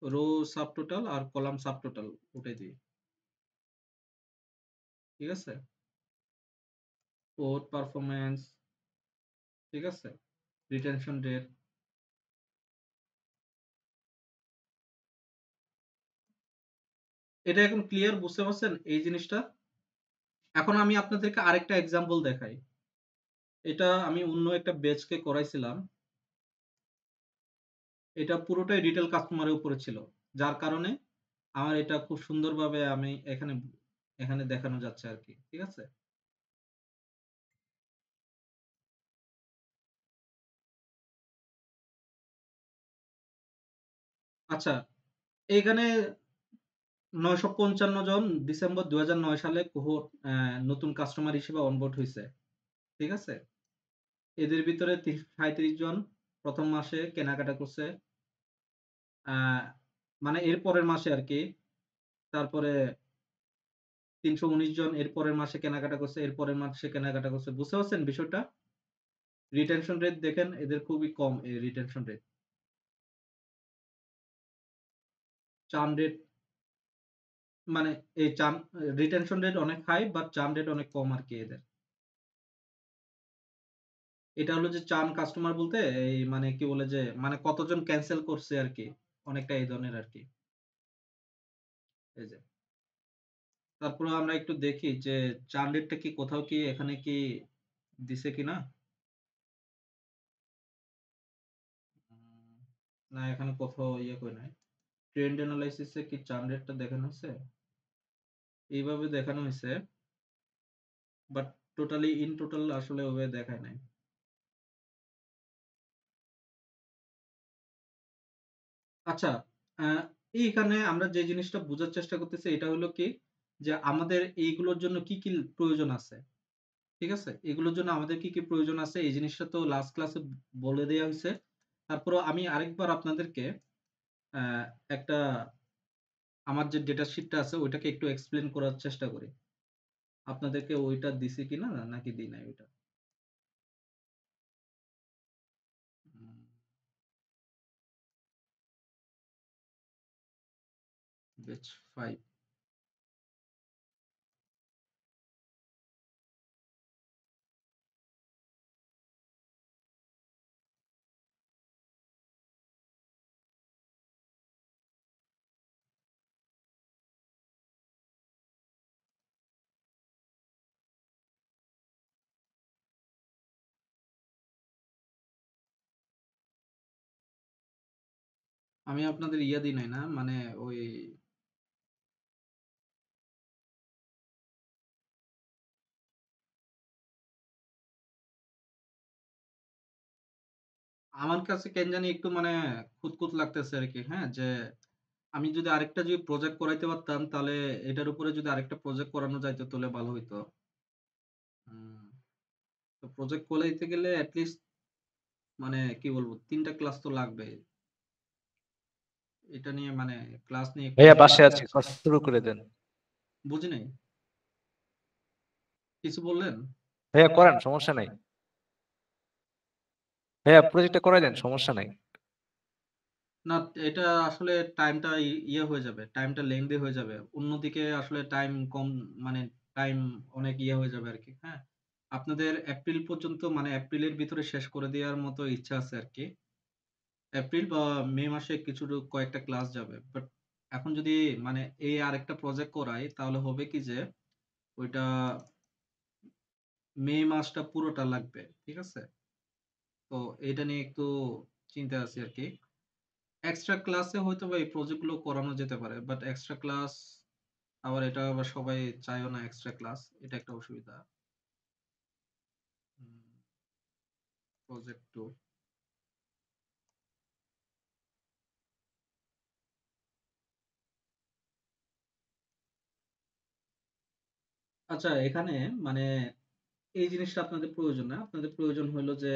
রো সাবটোটাল আর কলাম সাবটোটাল উঠাই দিই। ঠিক আছে? পোর্ট পারফরম্যান্স, ঠিক আছে, রিটেনশন রেট। এটা এখন ক্লিয়ার বুঝতে পারছেন এই জিনিসটা? এখন আমি আপনাদেরকে আরেকটা এক্সাম্পল দেখাই। এটা আমি অন্য একটা ব্যাচকে করাইছিলাম। এটা পুরোটাই রিটেল কাস্টমারের উপরে ছিল, যার কারণে আমার এটা খুব সুন্দরভাবে আমি এখানে দেখানো যাচ্ছে আর কি, ঠিক আছে। আচ্ছা, এখানে 955 জন ডিসেম্বর 2009 সালে কোহোর্ট নতুন কাস্টমার হিসেবে অনবোর্ড হয়েছে, ঠিক আছে। এদের ভিতরে 37 জন প্রথম মাসে কেনাকাটা করছে, মানে এর পরের মাসে আর কি। তারপরে 319 জন এর পরের মাসে কেনাকাটা করছে, এর পরের মাসে কেনাকাটা করছে। বুঝতে পারছেন বিষয়টা? রিটেনশন রেট দেখেন এদের খুবই কম, এই রিটেনশন রেট। চার্ন রেট মানে এই চার্ন রিটেনশন রেট অনেক হাই, বাট চার্ন রেট অনেক কম আর কি এদের। এটা হলো যে চার্ন কাস্টমার বলতে এই মানে কি বলে যে মানে কতজন ক্যান্সেল করছে আর কি, অনেকটা এই ধরনের আর কি। এই যে তারপরে আমরা একটু দেখি যে চার্ন রেটটা কি কোথাও কি এখানে কি দিছে কিনা। না, এখানে কোথাও ইয়ে করে নাই। ট্রেন্ড অ্যানালাইসিসে কি চার্ন রেটটা দেখানো হয়েছে? এইভাবে দেখানো হয়েছে, বাট টোটালি ইন টোটাল আসলে ওভাবে দেখায় নাই। আচ্ছা, আহ, এইখানে আমরা যে জিনিসটা বোঝার চেষ্টা করতেছি এটা হলো কি যে আমাদের এইগুলোর জন্য কি কি প্রয়োজন আছে, ঠিক আছে। এগুলোর জন্য আমাদের কি কি প্রয়োজন আছে এই জিনিসটা তো লাস্ট ক্লাসে বলে দেওয়া হয়েছে। তারপরে আমি আরেকবার আপনাদেরকে আহ, একটা আমার যে ডেটা শিটটা আছে ওইটাকে একটু এক্সপ্লেন করার চেষ্টা করি। আপনাদেরকে ওইটা দিছি কিনা নাকি দিই নাই ওইটা। ব্যাচ 5। আমি আপনাদের ইয়া দিই নাই না, মানে ওই আমার কাছে কেন জানি একটু মানে খুঁতখুঁত লাগতেছে আর কি, হ্যাঁ, যে আমি যদি আরেকটা যদি প্রজেক্ট করাইতে পারতাম তাহলে এটার উপরে যদি আরেকটা প্রজেক্ট করানো যাইতো তাহলে ভালো হইতো। উম, তো প্রজেক্ট করাইতে গেলে অ্যাটলিস্ট মানে কি বলবো 3টা ক্লাস তো লাগবে। এটা নিয়ে মানে ক্লাস নিয়ে একটু ভাইয়া পাশে আছি, কাজ শুরু করে দেন। বুঝি নাই, কিছু বললেন? ভাইয়া করেন, সমস্যা নাই। ভাইয়া প্রজেক্টটা করে দেন, সমস্যা নাই। না, এটা আসলে টাইমটা ইয়ে হয়ে যাবে, টাইমটা লেংদি হয়ে যাবে। অন্যদিকে আসলে টাইম কম, মানে টাইম অনেক ইয়ে হয়ে যাবে আর কি, হ্যাঁ। আপনাদের এপ্রিল পর্যন্ত মানে এপ্রিলের ভিতরে শেষ করে দেওয়ার মতো ইচ্ছা আছে আর কি। এপ্রিল বা মে মাসে কিছু কয়েকটা ক্লাস যাবে, বাট এখন যদি মানে এই আরেকটা প্রজেক্ট করাই তাহলে হবে কি যে ওইটা মে মাসটা পুরোটা লাগবে, ঠিক আছে। তো এটা নিয়ে একটু চিন্তা আছে আর কি। এক্সট্রা ক্লাসে হয়তো বা এই প্রজেক্ট গুলো করানো যেতে পারে, বাট এক্সট্রা ক্লাস আবার এটা আবার সবাই চায়ও না এক্সট্রা ক্লাস, এটা একটা অসুবিধা। প্রজেক্ট 2। আচ্ছা, এখানে মানে এই জিনিসটা আপনাদের প্রয়োজন না, আপনাদের প্রয়োজন হলো যে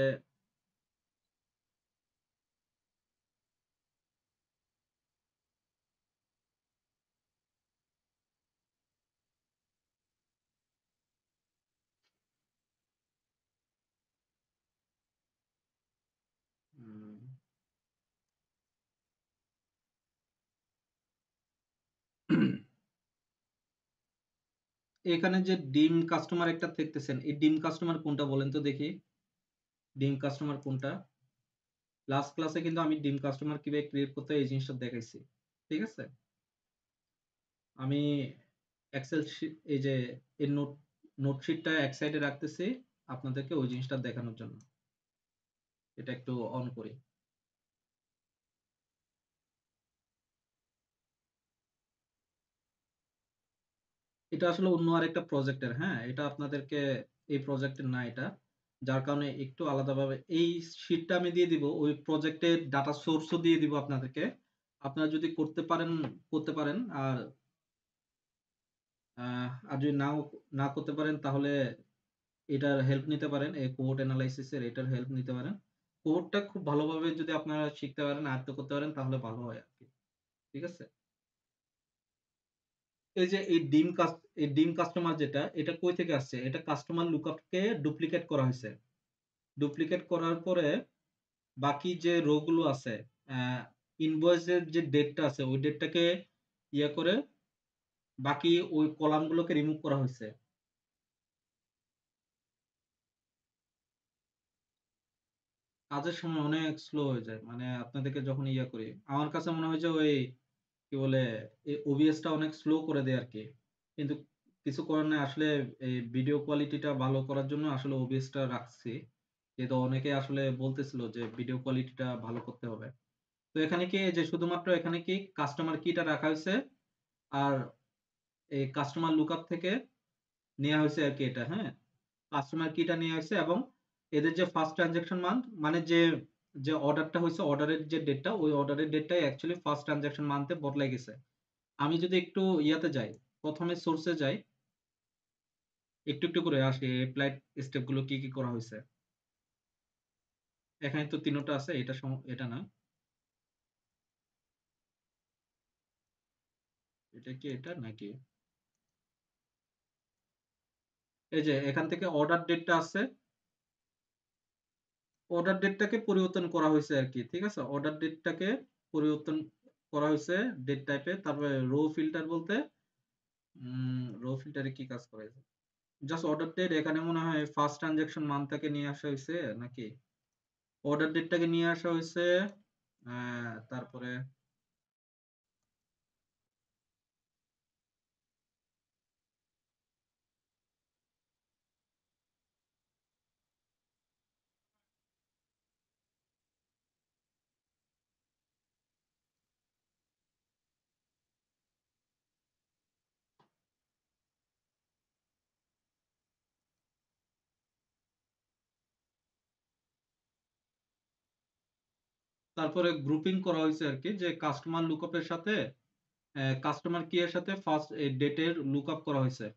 উম, এখানে যে ডিম কাস্টমার একটা দেখতেছেন, এই ডিম কাস্টমার কোনটা বলেন তো দেখি? ডিম কাস্টমার কোনটা? লাস্ট ক্লাসে কিন্তু আমি ডিম কাস্টমার কিভাবে ক্রিয়েট করতে হয় এই জিনিসটা দেখাইছি। ঠিক আছে? আমি এক্সেল শিট এই যে এই নোটশিটটা এক সাইডে রাখতেছি আপনাদেরকে ওই জিনিসটা দেখানোর জন্য। এটা একটু অন করি। এটা আসলে অন্য আরেকটা প্রজেক্টের, হ্যাঁ? এটা আপনাদেরকে এই প্রজেক্টের না এটা। যার কারণে একটু আলাদাভাবে এই শিটটা আমি দিয়ে দিব। ওই প্রজেক্টের ডাটা সোর্সও দিয়ে দিব আপনাদেরকে। আপনারা যদি করতে পারেন করতে পারেন। আর যদি না করতে পারেন তাহলে এটার হেল্প নিতে পারেন। এই কোড অ্যানালাইসিস এর এটার হেল্প নিতে পারেন। কোডটা খুব ভালোভাবে যদি আপনারা শিখতে পারেন, আয়ত্ত করতে পারেন তাহলে ভালো হয় আরকি। ঠিক আছে? এই যে এই ডিম কাস্টমার যেটা, এটা কই থেকে আসছে? এটা কাস্টমার লুকআপকে ডুপ্লিকেট করা হয়েছে। ডুপ্লিকেট করার পরে বাকি যে রো গুলো আছে, ইনভয়েসের যে ডেটটা আছে ওই ডেটটাকে ইয়ে করে বাকি ওই কলাম গুলোকে রিমুভ করা হয়েছে। কাজের সময় অনেক স্লো হয়ে যায়। মানে আপনাদেরকে যখন ইয়ে করি, আমার কাছে মনে হয় যে ওই কি বলে ওবিএস টা অনেক স্লো করে দেয় আরকি। কিন্তু কিছু করার নাই। আসলে এই ভিডিও কোয়ালিটিটা ভালো করার জন্য আসলে ওবিএস টা রাখছি। কিন্তু অনেকে আসলে বলতেছিল যে ভিডিও কোয়ালিটিটা ভালো করতে হবে। তো এখানে কি যে শুধুমাত্র এখানে কি কাস্টমার কিটা রাখা হয়েছে আর এই কাস্টমার লুকআপ থেকে নেওয়া হয়েছে আরকি এটা, হ্যাঁ? কাস্টমার কিটা নেওয়া হয়েছে এবং এদের যে ফার্স্ট ট্রানজাকশন মান্থ মানে যে অর্ডারটা হয়েছে, অর্ডারের যে ডেটটা ওই অর্ডারের ডেটটাই অ্যাকচুয়ালি ফার্স্ট ট্রানজাকশন মান্থে বদলাই গেছে। আমি যদি একটু ইয়াতে যাই, প্রথমে সোর্সে যাই, একটু একটু করে আসি এপ্লাইড স্টেপ গুলো কি কি করা হয়েছে। এখানে তো তিনটা আছে, এটা না, এটা কি এটা নাকি? এই যে এখান থেকে অর্ডার ডেটটা আছে, অর্ডার ডেটটাকে পরিবর্তন করা হয়েছে আর কি। ঠিক আছে? অর্ডার ডেটটাকে পরিবর্তন করা হয়েছে ডেট টাইপে। তারপরে রো ফিল্টার বলতে রো ফিল্টারে কি কাজ করা হয়েছে? জাস্ট অর্ডার ডেট এখানে মনে হয় ফার্স্ট ট্রানজাকশন মান্থটাকে নিয়ে আসা হয়েছে নাকি? অর্ডার ডেটটাকে নিয়ে আসা হয়েছে। তারপরে তারপরে গ্রুপিং করা হয়েছে আর কি, যে কাস্টমার লুকআপের সাথে কাস্টমার কি এর সাথে ফার্স্ট ডেটের লুকআপ করা হয়েছে।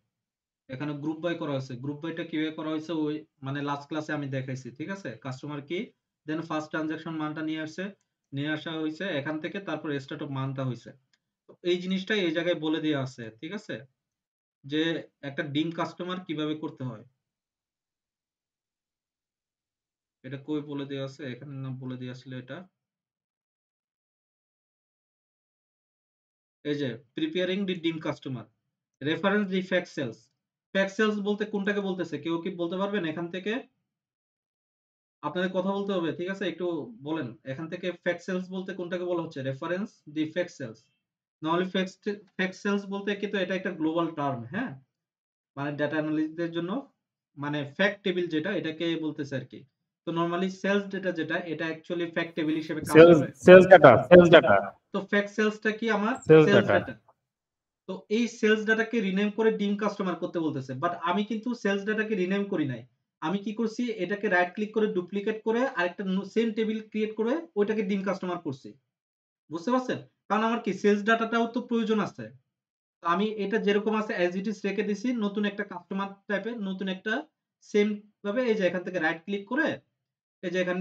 এখানে গ্রুপ বাই করা হয়েছে। গ্রুপ বাইটা কিভাবে করা হয়েছে ওই মানে লাস্ট ক্লাসে আমি দেখাইছি। ঠিক আছে? কাস্টমার কি দেন ফার্স্ট ট্রানজাকশন মানটা নিয়ে আসা হয়েছে এখান থেকে, তারপর স্টার্ট অফ মানটা হয়েছে। তো এই জিনিসটা এই জায়গায় বলে দেওয়া আছে। ঠিক আছে? যে একটা ডিম কাস্টমার কিভাবে করতে হয় এটা কই বলে দেওয়া আছে? এখানে না বলে দেওয়া ছিল এটা। এই যে preparing the dim customer reference the fact sales. Fact sales বলতে কোনটাকে বলতেছে? কেউ কি বলতে পারবেন এখান থেকে? আপনাদের কথা বলতে হবে। ঠিক আছে? একটু বলেন এখান থেকে ফ্যাক্ট সেলস বলতে কোনটাকে বলা হচ্ছে? Reference the fact sales. নাহলে ফ্যাক্ট সেলস বলতে কিন্তু এটা একটা গ্লোবাল টার্ম, হ্যাঁ? মানে ডেটা অ্যানালিসিসের জন্য মানে ফ্যাক্ট টেবিল যেটা এটাকে বলতেছে আর কি। তো নরমালি সেলস ডেটা যেটা এটা অ্যাকচুয়ালি ফ্যাক্ট টেবিল হিসেবে কাজ করে। সেলস ডাটা তো ফ্যাক্ট সেলসটা কি আমার সেলস সেলস ডাটা ডেটা। তো এই সেলস ডাটাকে রিনেম করে ডিম কাস্টমার করতে বলতেছে। বাট আমি কিন্তু সেলস ডাটাকে রিনেম করি নাই। আমি কি করছি? এটাকে রাইট ক্লিক করে ডুপ্লিকেট করে আরেকটা সেম টেবিল ক্রিয়েট করে ওইটাকে ডিম কাস্টমার করছি। বুঝতে পারছেন? কারণ আমার কি সেলস ডাটাটাও তো প্রয়োজন আছে। তো আমি এটা যেরকম আছে অ্যাজ ইট ইজ রেখে দিছি। নতুন একটা কাস্টমার টাইপের নতুন একটা সেম ভাবে এই যে এখান থেকে রাইট ক্লিক করে এই যে এখানে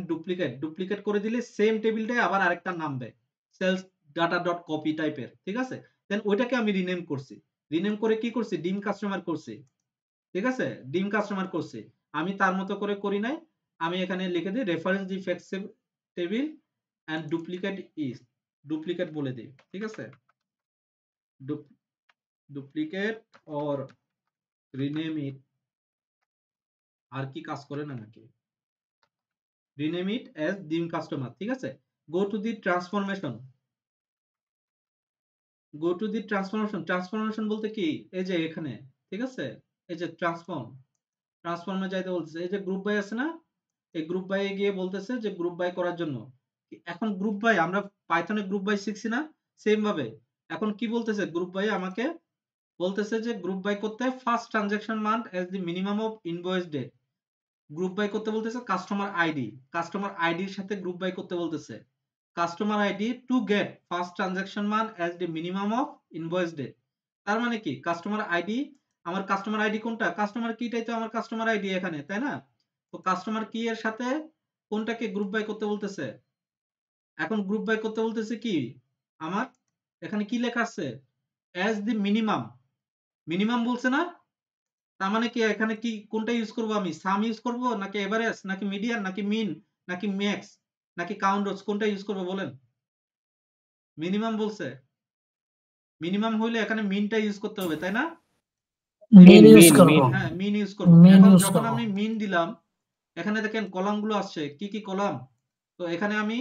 ডুপ্লিকেট করে দিলে সেম টেবিলটাই আবার আরেকটা নামবে। সেলস ডাটা ডট কপি টাইপের। ঠিক আছে? দেন ওইটাকে আমি রিনেম করছি। রিনেম করে কি করছি? ডিম কাস্টমার করছি। ঠিক আছে? ডিম কাস্টমার করছি। আমি তার মতো করে করি নাই। আমি এখানে লিখে দিই reference the fact table and duplicate বলে দিই। ঠিক আছে? ডুপ্লিকেট অর রিনেম ইট, আর কি কাজ করে না নাকি, rename it as dim customer, ঠিক আছে। Go to the transformation, go to the transformation, transformation বলতে কি, এই যে এখানে, ঠিক আছে, এই যে ট্রান্সফর্মে যাইতে বলতেছে, এই যে গ্রুপ বাই আছে না, এই গ্রুপ বাই এ গিয়ে বলতেছে যে গ্রুপ বাই করার জন্য। এখন গ্রুপ বাই আমরা পাইথনে গ্রুপ বাই শিখছি না, সেম ভাবে এখন কি বলতেছে, গ্রুপ বাই আমাকে বলতেছে যে গ্রুপ বাই করতে first transaction month as the minimum of invoice date, group by করতে বলতেছে কাস্টমার আইডির সাথে গ্রুপ বাই করতে বলতেছে customer ID to get first transaction month as the minimum of invoice date. তার মানে কি, কাস্টমার আইডি, আমার কাস্টমার আইডি কোনটা, কাস্টমার কিটাই তো আমার কাস্টমার আইডি এখানে, তাই না? তো কাস্টমার কি এর সাথে কোনটাকে গ্রুপ বাই করতে বলতেছে, এখন গ্রুপ বাই করতে বলতেছে কি, আমার এখানে কি লেখা আছে, অ্যাজ দি মিনিমাম, মিনিমাম বলছে না, তার মানে কি এখানে কি কোনটা ইউজ করব, আমি সাম ইউজ করব নাকি এভারেজ নাকি মিডিয়ান নাকি মিন নাকি ম্যাক্স নাকি কাউন্ট রোজ, কোনটা ইউজ করব বলেন? মিনিমাম বলছে, মিনিমাম হইলে এখানে মিনটা ইউজ করতে হবে, তাই না? মিন ইউজ করব, হ্যাঁ, মিন ইউজ করব। মিন এখন ইউজ যখন করব। আমি মিন দিলাম, এখানে দেখেন কলাম গুলো আসছে, কি কি কলাম, তো এখানে আমি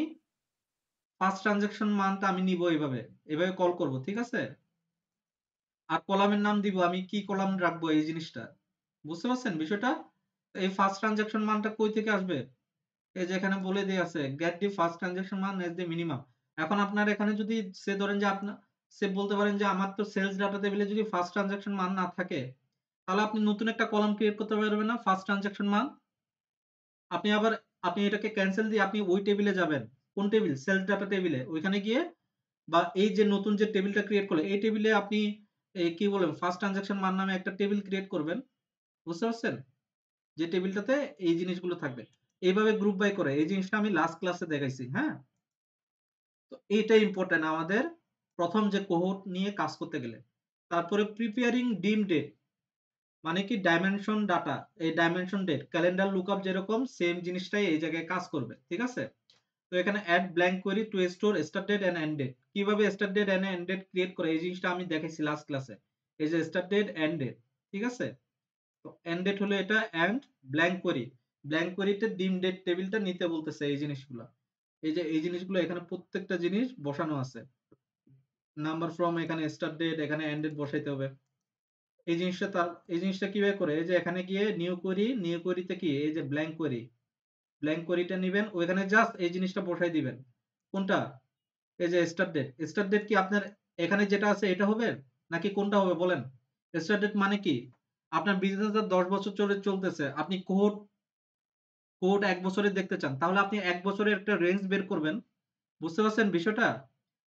ফার্স্ট ট্রানজাকশন মানটা আমি নিব, এইভাবে এভাবে কল করব, ঠিক আছে। আর কলামের নাম দিব, আমি কি কলাম রাখবো, এই জিনিসটা বুঝতে পারছেন বিষয়টা। এই ফার্স্ট ট্রানজাকশন মানটা কই থেকে আসবে, এই যে এখানে বলে দেয়া আছে গেট দি ফার্স্ট ট্রানজাকশন মান এজ দি মিনিমাম। এখন আপনার এখানে যদি সে ধরেন যে আপনার সে বলতে পারেন যে আমার তো সেলস ডাটা টেবিলে যদি ফার্স্ট ট্রানজাকশন মান না থাকে, তাহলে আপনি নতুন একটা কলাম ক্রিয়েট করতে পারবেন না ফার্স্ট ট্রানজাকশন মান। আপনি আবার আপনি এটাকে ক্যান্সেল দিয়ে আপনি ওই টেবিলে যাবেন, কোন টেবিল, সেলস ডাটা টেবিলে, ওইখানে গিয়ে বা এই যে নতুন যে টেবিলটা ক্রিয়েট করলে এই টেবিলে আপনি এই কি বলেন ফার্স্ট ট্রানজাকশন মান নামে একটা টেবিল ক্রিয়েট করবেন, বুঝতে পারছেন, যে টেবিলটাতে এই জিনিসগুলো থাকবে। এইভাবে গ্রুপ বাই করে, এই জিনিসটা আমি লাস্ট ক্লাসে দেখাইছি, হ্যাঁ। তো এইটা ইম্পর্টেন্ট আমাদের প্রথম যে কোহর্ট নিয়ে কাজ করতে গেলে। তারপরে প্রিপেয়ারিং ডিম ডেট, মানে কি ডাইমেনশন ডাটা, এই ডাইমেনশন ডেট ক্যালেন্ডার লুকআপ যেরকম সেম জিনিসটাই এই জায়গায় কাজ করবে, ঠিক আছে। তো এখানে add blank query to store start date end end date, কিভাবে start date end end date create করে এই জিনিসটা আমি দেখাইছি লাস্ট ক্লাসে, এই যে স্টার্ট ডেট এন্ড ডেট, ঠিক আছে। তো এন্ড ডেট হলো এটা, এন্ড ব্ল্যাঙ্ক কোয়েরি, ব্ল্যাঙ্ক কোয়েরিতে ডিম ডেট টেবিলটা নিতে বলতেছে, এই জিনিসগুলো, এই যে এই জিনিসগুলো এখানে প্রত্যেকটা জিনিস বসানো আছে, নাম্বার ফ্রম, এখানে স্টার্ট ডেট, এখানে এন্ড ডেট বসাইতে হবে। এই জিনিসটা তার এই জিনিসটা কিভাবে করে, এই যে এখানে গিয়ে নিউ কোয়েরি, নিউ কোয়েরিতে কি এই যে ব্ল্যাঙ্ক কোয়েরি, ব্ল্যাঙ্ক কোয়েরিটা নেবেন, ওইখানে জাস্ট এই জিনিসটা বসাই দিবেন, কোনটা, এই যে স্টার্ট ডেট কি আপনার এখানে যেটা আছে এটা হবে নাকি কোনটা হবে বলেন? স্টার্ট ডেট মানে কি, আপনার বিজনেসটা 10 বছর ধরে চলতেছে, আপনি কোড 1 বছরে দেখতে চান, তাহলে আপনি 1 বছরের একটা রেঞ্জ বের করবেন, বুঝতে পারছেন বিষয়টা।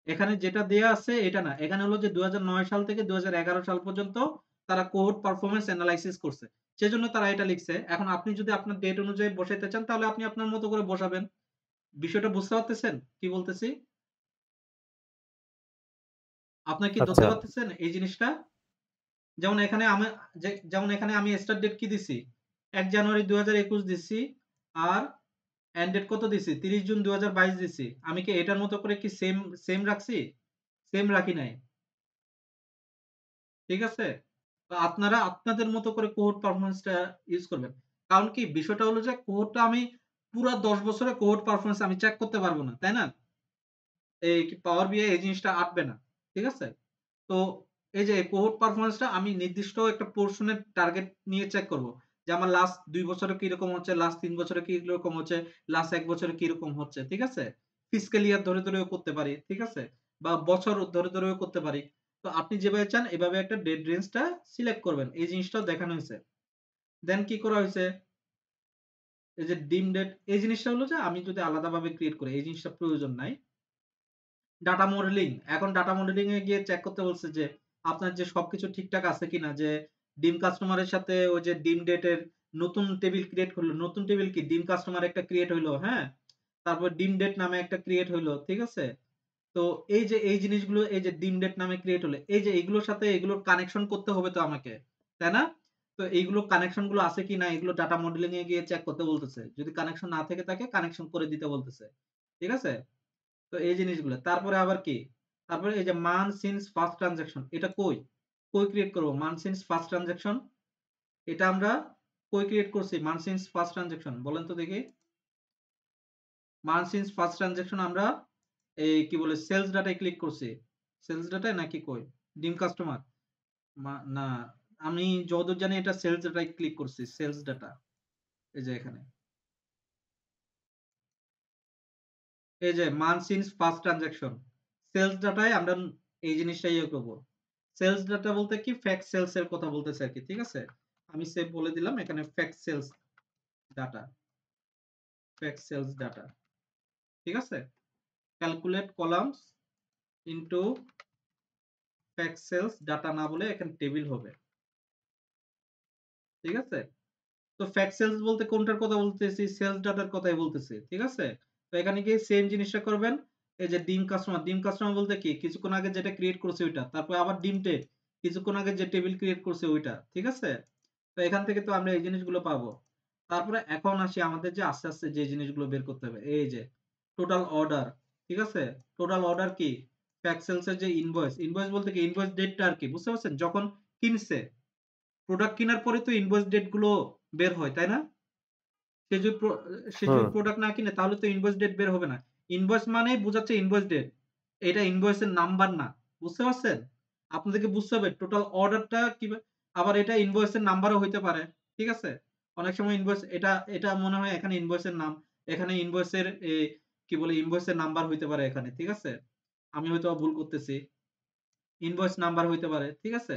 এখানে যেটা দেয়া আছে এটা না, এখানে হলো যে 2009 সাল থেকে 2011 সাল পর্যন্ত তারা কোড পারফরম্যান্স অ্যানালাইসিস করছে, সেজন্য তারা এটা লিখছে। এখন আপনি যদি আপনার ডেট অনুযায়ী বসাইতে চান, তাহলে আপনি আপনার মতো করে বসাবেন। বিষয়টা বুঝতে পারতেছেন কি বলতেছি? আপনার কি ধরতে আচ্ছা, পারতেছেন এই জিনিসটা? যেমন এখানে যেমন এখানে আমি স্টার্ট ডেট কি দিছি, 1 জানুয়ারি 2021 দিছি, আর এন্ড ডেট কত দিছি, 30 জুন 2022 দিছি। আমি কি এটার মতো করে কি সেম সেম রাখছি? সেম রাখি নাই, ঠিক আছে। তো আপনারা আপনাদের মতো করে কোহোর্ট পারফরম্যান্সটা ইউজ করবেন। কারণ কি বিষয়টা হলো যে কোহোর্টটা আমি পুরা 10 বছরের কোহোর্ট পারফরম্যান্স আমি চেক করতে পারবো না, তাই না? এই পাওয়ার বিআই এই জিনিসটা আটবে না, ঠিক আছে। তো এই যে কোহোর্ট পারফরম্যান্সটা আমি নির্দিষ্ট একটা পোরশনের টার্গেট নিয়ে চেক করব, যে আমার লাস্ট 2 বছরে কি রকম হচ্ছে, লাস্ট 3 বছরে কি রকম হচ্ছে, লাস্ট 1 বছরে কি রকম হচ্ছে, ঠিক আছে। ফিসক্যাল ইয়ার ধরে ধরেও করতে পারি, ঠিক আছে, বা বছর ধরে ধরেও করতে পারি। তো আপনি যেভাবে চান এভাবে একটা ডেট রেঞ্জটা সিলেক্ট করবেন, এই জিনিসটাও দেখানো হয়েছে। দেন কি করা হয়েছে, এই যে ডিম ডেট, এই জিনিসটা হলো যে আমি যদি আলাদাভাবে ক্রিয়েট করি এই জিনিসটা প্রয়োজন নাই। ডাটা মডেলিং, এখন ডাটা মডেলিং এ গিয়ে চেক করতে বলছে যে আপনার যে সবকিছু ঠিকঠাক আছে কিনা, যে ডিম কাস্টমারের সাথে ওই যে ডিম ডেটের নতুন টেবিল ক্রিয়েট করলো, নতুন টেবিল কি ডিম কাস্টমার একটা ক্রিয়েট হইলো, হ্যাঁ, তারপর ডিম ডেট নামে একটা ক্রিয়েট হইলো, ঠিক আছে। তো এই যে এই জিনিসগুলো, এই যে ডিম ডেট নামে ক্রিয়েট হলো, এই যে এইগুলোর সাথে এগুলোর কানেকশন করতে হবে তো আমাকে, তাই না? তো এইগুলো কানেকশন গুলো আছে কিনা এগুলো ডাটা মডেলিং এ গিয়ে চেক করতে বলতেছে, যদি কানেকশন না থেকে থাকে কানেকশন করে দিতে বলতেছে, ঠিক আছে। তো এই জিনিসগুলো তারপরে আবার কি, তারপরে এই যে মান সিন্স ফার্স্ট ট্রানজাকশন, এটা কই ক্রিয়েট করব, মান সিন্স ফার্স্ট ট্রানজাকশন, এটা আমরা কই ক্রিয়েট করছি? মান্থ সিন্স ফার্স্ট ট্রানজাকশন বলেন তো দেখি। মান্থ সিন্স ফার্স্ট ট্রানজাকশন আমরা এই কি বলে সেলস ডাটায় ক্লিক করছি। সেলস ডাটায় নাকি কই? ডিম কাস্টমার না, আমি যতদূর জানি এটা সেলস ডাটায় ক্লিক করছি। সেলস ডাটা এই যে এখানে, এই যে month since first transaction sales ডাটায় আমরা এই জিনিসটা ইয়ে করবো। সেলস ডাটা বলতে কি ফ্যাক্ট সেলস এর কথা বলতেছে আর কি, ঠিক আছে। আমি সেভ বলে দিলাম এখানে fact sales data, fact sales data, ঠিক আছে। Calculate columns into fact sales data না বলে এখানে টেবিল হবে, ঠিক আছে। তো ফ্যাক্ট সেলস বলতে কোনটার কথা বলতেছি? সেলস ডাটার কথাই বলতেছি, ঠিক আছে। তো এখানে গিয়ে সেম জিনিসটা করবেন। এই যে ডিম কাস্টমার, ডিম কাস্টমার বলতে কি কিছুক্ষণ আগে যেটা ক্রিয়েট করছে ওইটা, তারপর আবার ডিম টেট কিছুক্ষণ আগে যে টেবিল ক্রিয়েট করছে ওইটা, ঠিক আছে। তো এখান থেকে তো আমরা এই জিনিসগুলো পাবো। তারপরে এখন আসি আমাদের যে আস্তে আস্তে যে জিনিসগুলো বের করতে হবে। এই যে টোটাল অর্ডার, ঠিক আছে। টোটাল অর্ডার কি ফ্যাক্ট সেলস এর যে ইনভয়েস, ইনভয়েস বলতে কি ইনভয়েস ডেটটা আর কি, বুঝতে পারছেন? যখন কিনছে প্রোডাক্ট কেনার পরে তো ইনভয়েস ডেট গুলো বের হয়, তাই না? সে যদি প্রোডাক্ট না কিনে তাহলে তো ইনভয়েস ডেট বের হবে না। ইনভয়েস মানেই বোঝাচ্ছে ইনভয়েস ডেট, এটা ইনভয়েসের নাম্বার না, বুঝতে পারছেন? আপনাদেরকে বুঝতে হবে টোটাল অর্ডারটা কি। আবার এটা ইনভয়েসের নাম্বারও হইতে পারে, ঠিক আছে। অনেক সময় ইনভয়েস এটা এটা মনে হয় এখানে ইনভয়েসের নাম, এখানে ইনভয়েসের কি বলে ইনভয়েসের নাম্বার হইতে পারে এখানে, ঠিক আছে। আমি হয়তো ভুল করতেছি, ইনভয়েস নাম্বার হইতে পারে, ঠিক আছে।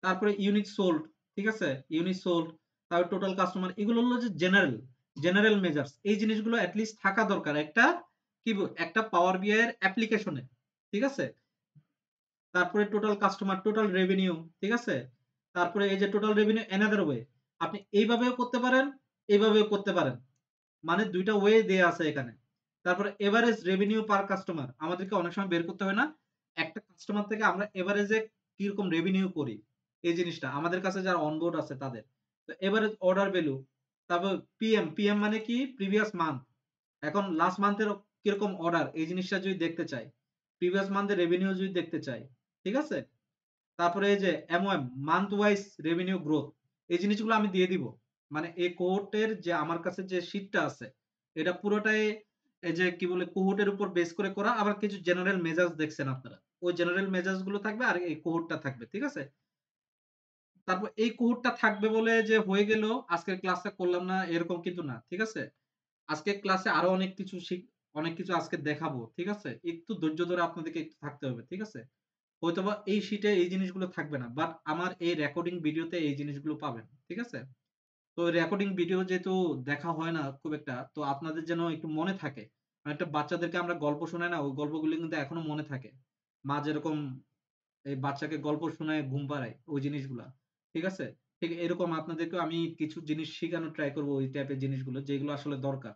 তারপরে ইউনিট সোল্ড, ঠিক আছে, ইউনিট সোল্ড, তারপর টোটাল কাস্টমার, এগুলো হলো যে জেনারেল মেজার্স। এই জিনিসগুলো অ্যাটলিস্ট থাকা দরকার একটা একটা পাওয়ার বিআই এর অ্যাপ্লিকেশনে, ঠিক আছে। তারপরে টোটাল কাস্টমার, টোটাল রেভিনিউ, ঠিক আছে। তারপরে এই যে টোটাল রেভিনিউ অ্যানাদার ওয়ে, আপনি এইভাবেও করতে পারেন, এইভাবেও করতে পারেন, মানে দুইটা ওয়ে দেয়া আছে এখানে। তারপরে এভারেজ রেভিনিউ পার কাস্টমার, আমাদেরকে অনেক সময় বের করতে হয় না একটা কাস্টমার থেকে আমরা এভারেজে কিরকম রেভিনিউ করি, এই জিনিসটা আমাদের কাছে যারা অনবোর্ড আছে তাদের। তো এভারেজ অর্ডার ভ্যালু, তারপর পিএম মানে কি প্রিভিয়াস মান্থ, এখন লাস্ট মান্থের কিরকম অর্ডার এই জিনিসটা যদি দেখতে চাই, প্রিভিয়াস মান্থের রেভিনিউ যদি দেখতে চাই, ঠিক আছে। তারপরে এই যে MOM month wise revenue growth, এই জিনিসগুলো আমি দিয়ে দিব। মানে এই কোহোর্টের যে আমার কাছে যে শীটটা আছে এটা পুরোটাই এই যে কি বলে কোহোর্টের উপর বেস করে করা, আবার কিছু জেনারেল মেজার্স দেখছেন আপনারা, ওই জেনারেল মেজার্স গুলো থাকবে আর এই কোহোর্টটা থাকবে, ঠিক আছে। তারপর এই কোহোর্টটা থাকবে বলে যে হয়ে গেল আজকের ক্লাসটা করলাম না এরকম কিন্তু না, ঠিক আছে। আজকে ক্লাসে আরো অনেক কিছু আজকে দেখাবো, ঠিক আছে। একটু ধৈর্য ধরে আপনাদেরকে একটু থাকতে হবে, ঠিক আছে। হয়তোবা এই শীটে এই জিনিসগুলো থাকবে না, বাট আমার এই রেকর্ডিং ভিডিওতে এই জিনিসগুলো পাবেন, ঠিক আছে। তো রেকর্ডিং ভিডিও যেহেতু দেখা হয় না খুব একটা, তো আপনাদের যেন একটু মনে থাকে। একটা বাচ্চাদেরকে আমরা গল্প শোনাই না, ওই গল্পগুলো কিন্তু এখনো মনে থাকে। মা যেরকম এই বাচ্চাকে গল্প শোনায় ঘুম পাড়ায় ওই জিনিসগুলা, ঠিক আছে। ঠিক এরকম আপনাদেরকে আমি কিছু জিনিস শেখানোর ট্রাই করবো, ওই টাইপের জিনিসগুলো যেগুলো আসলে দরকার।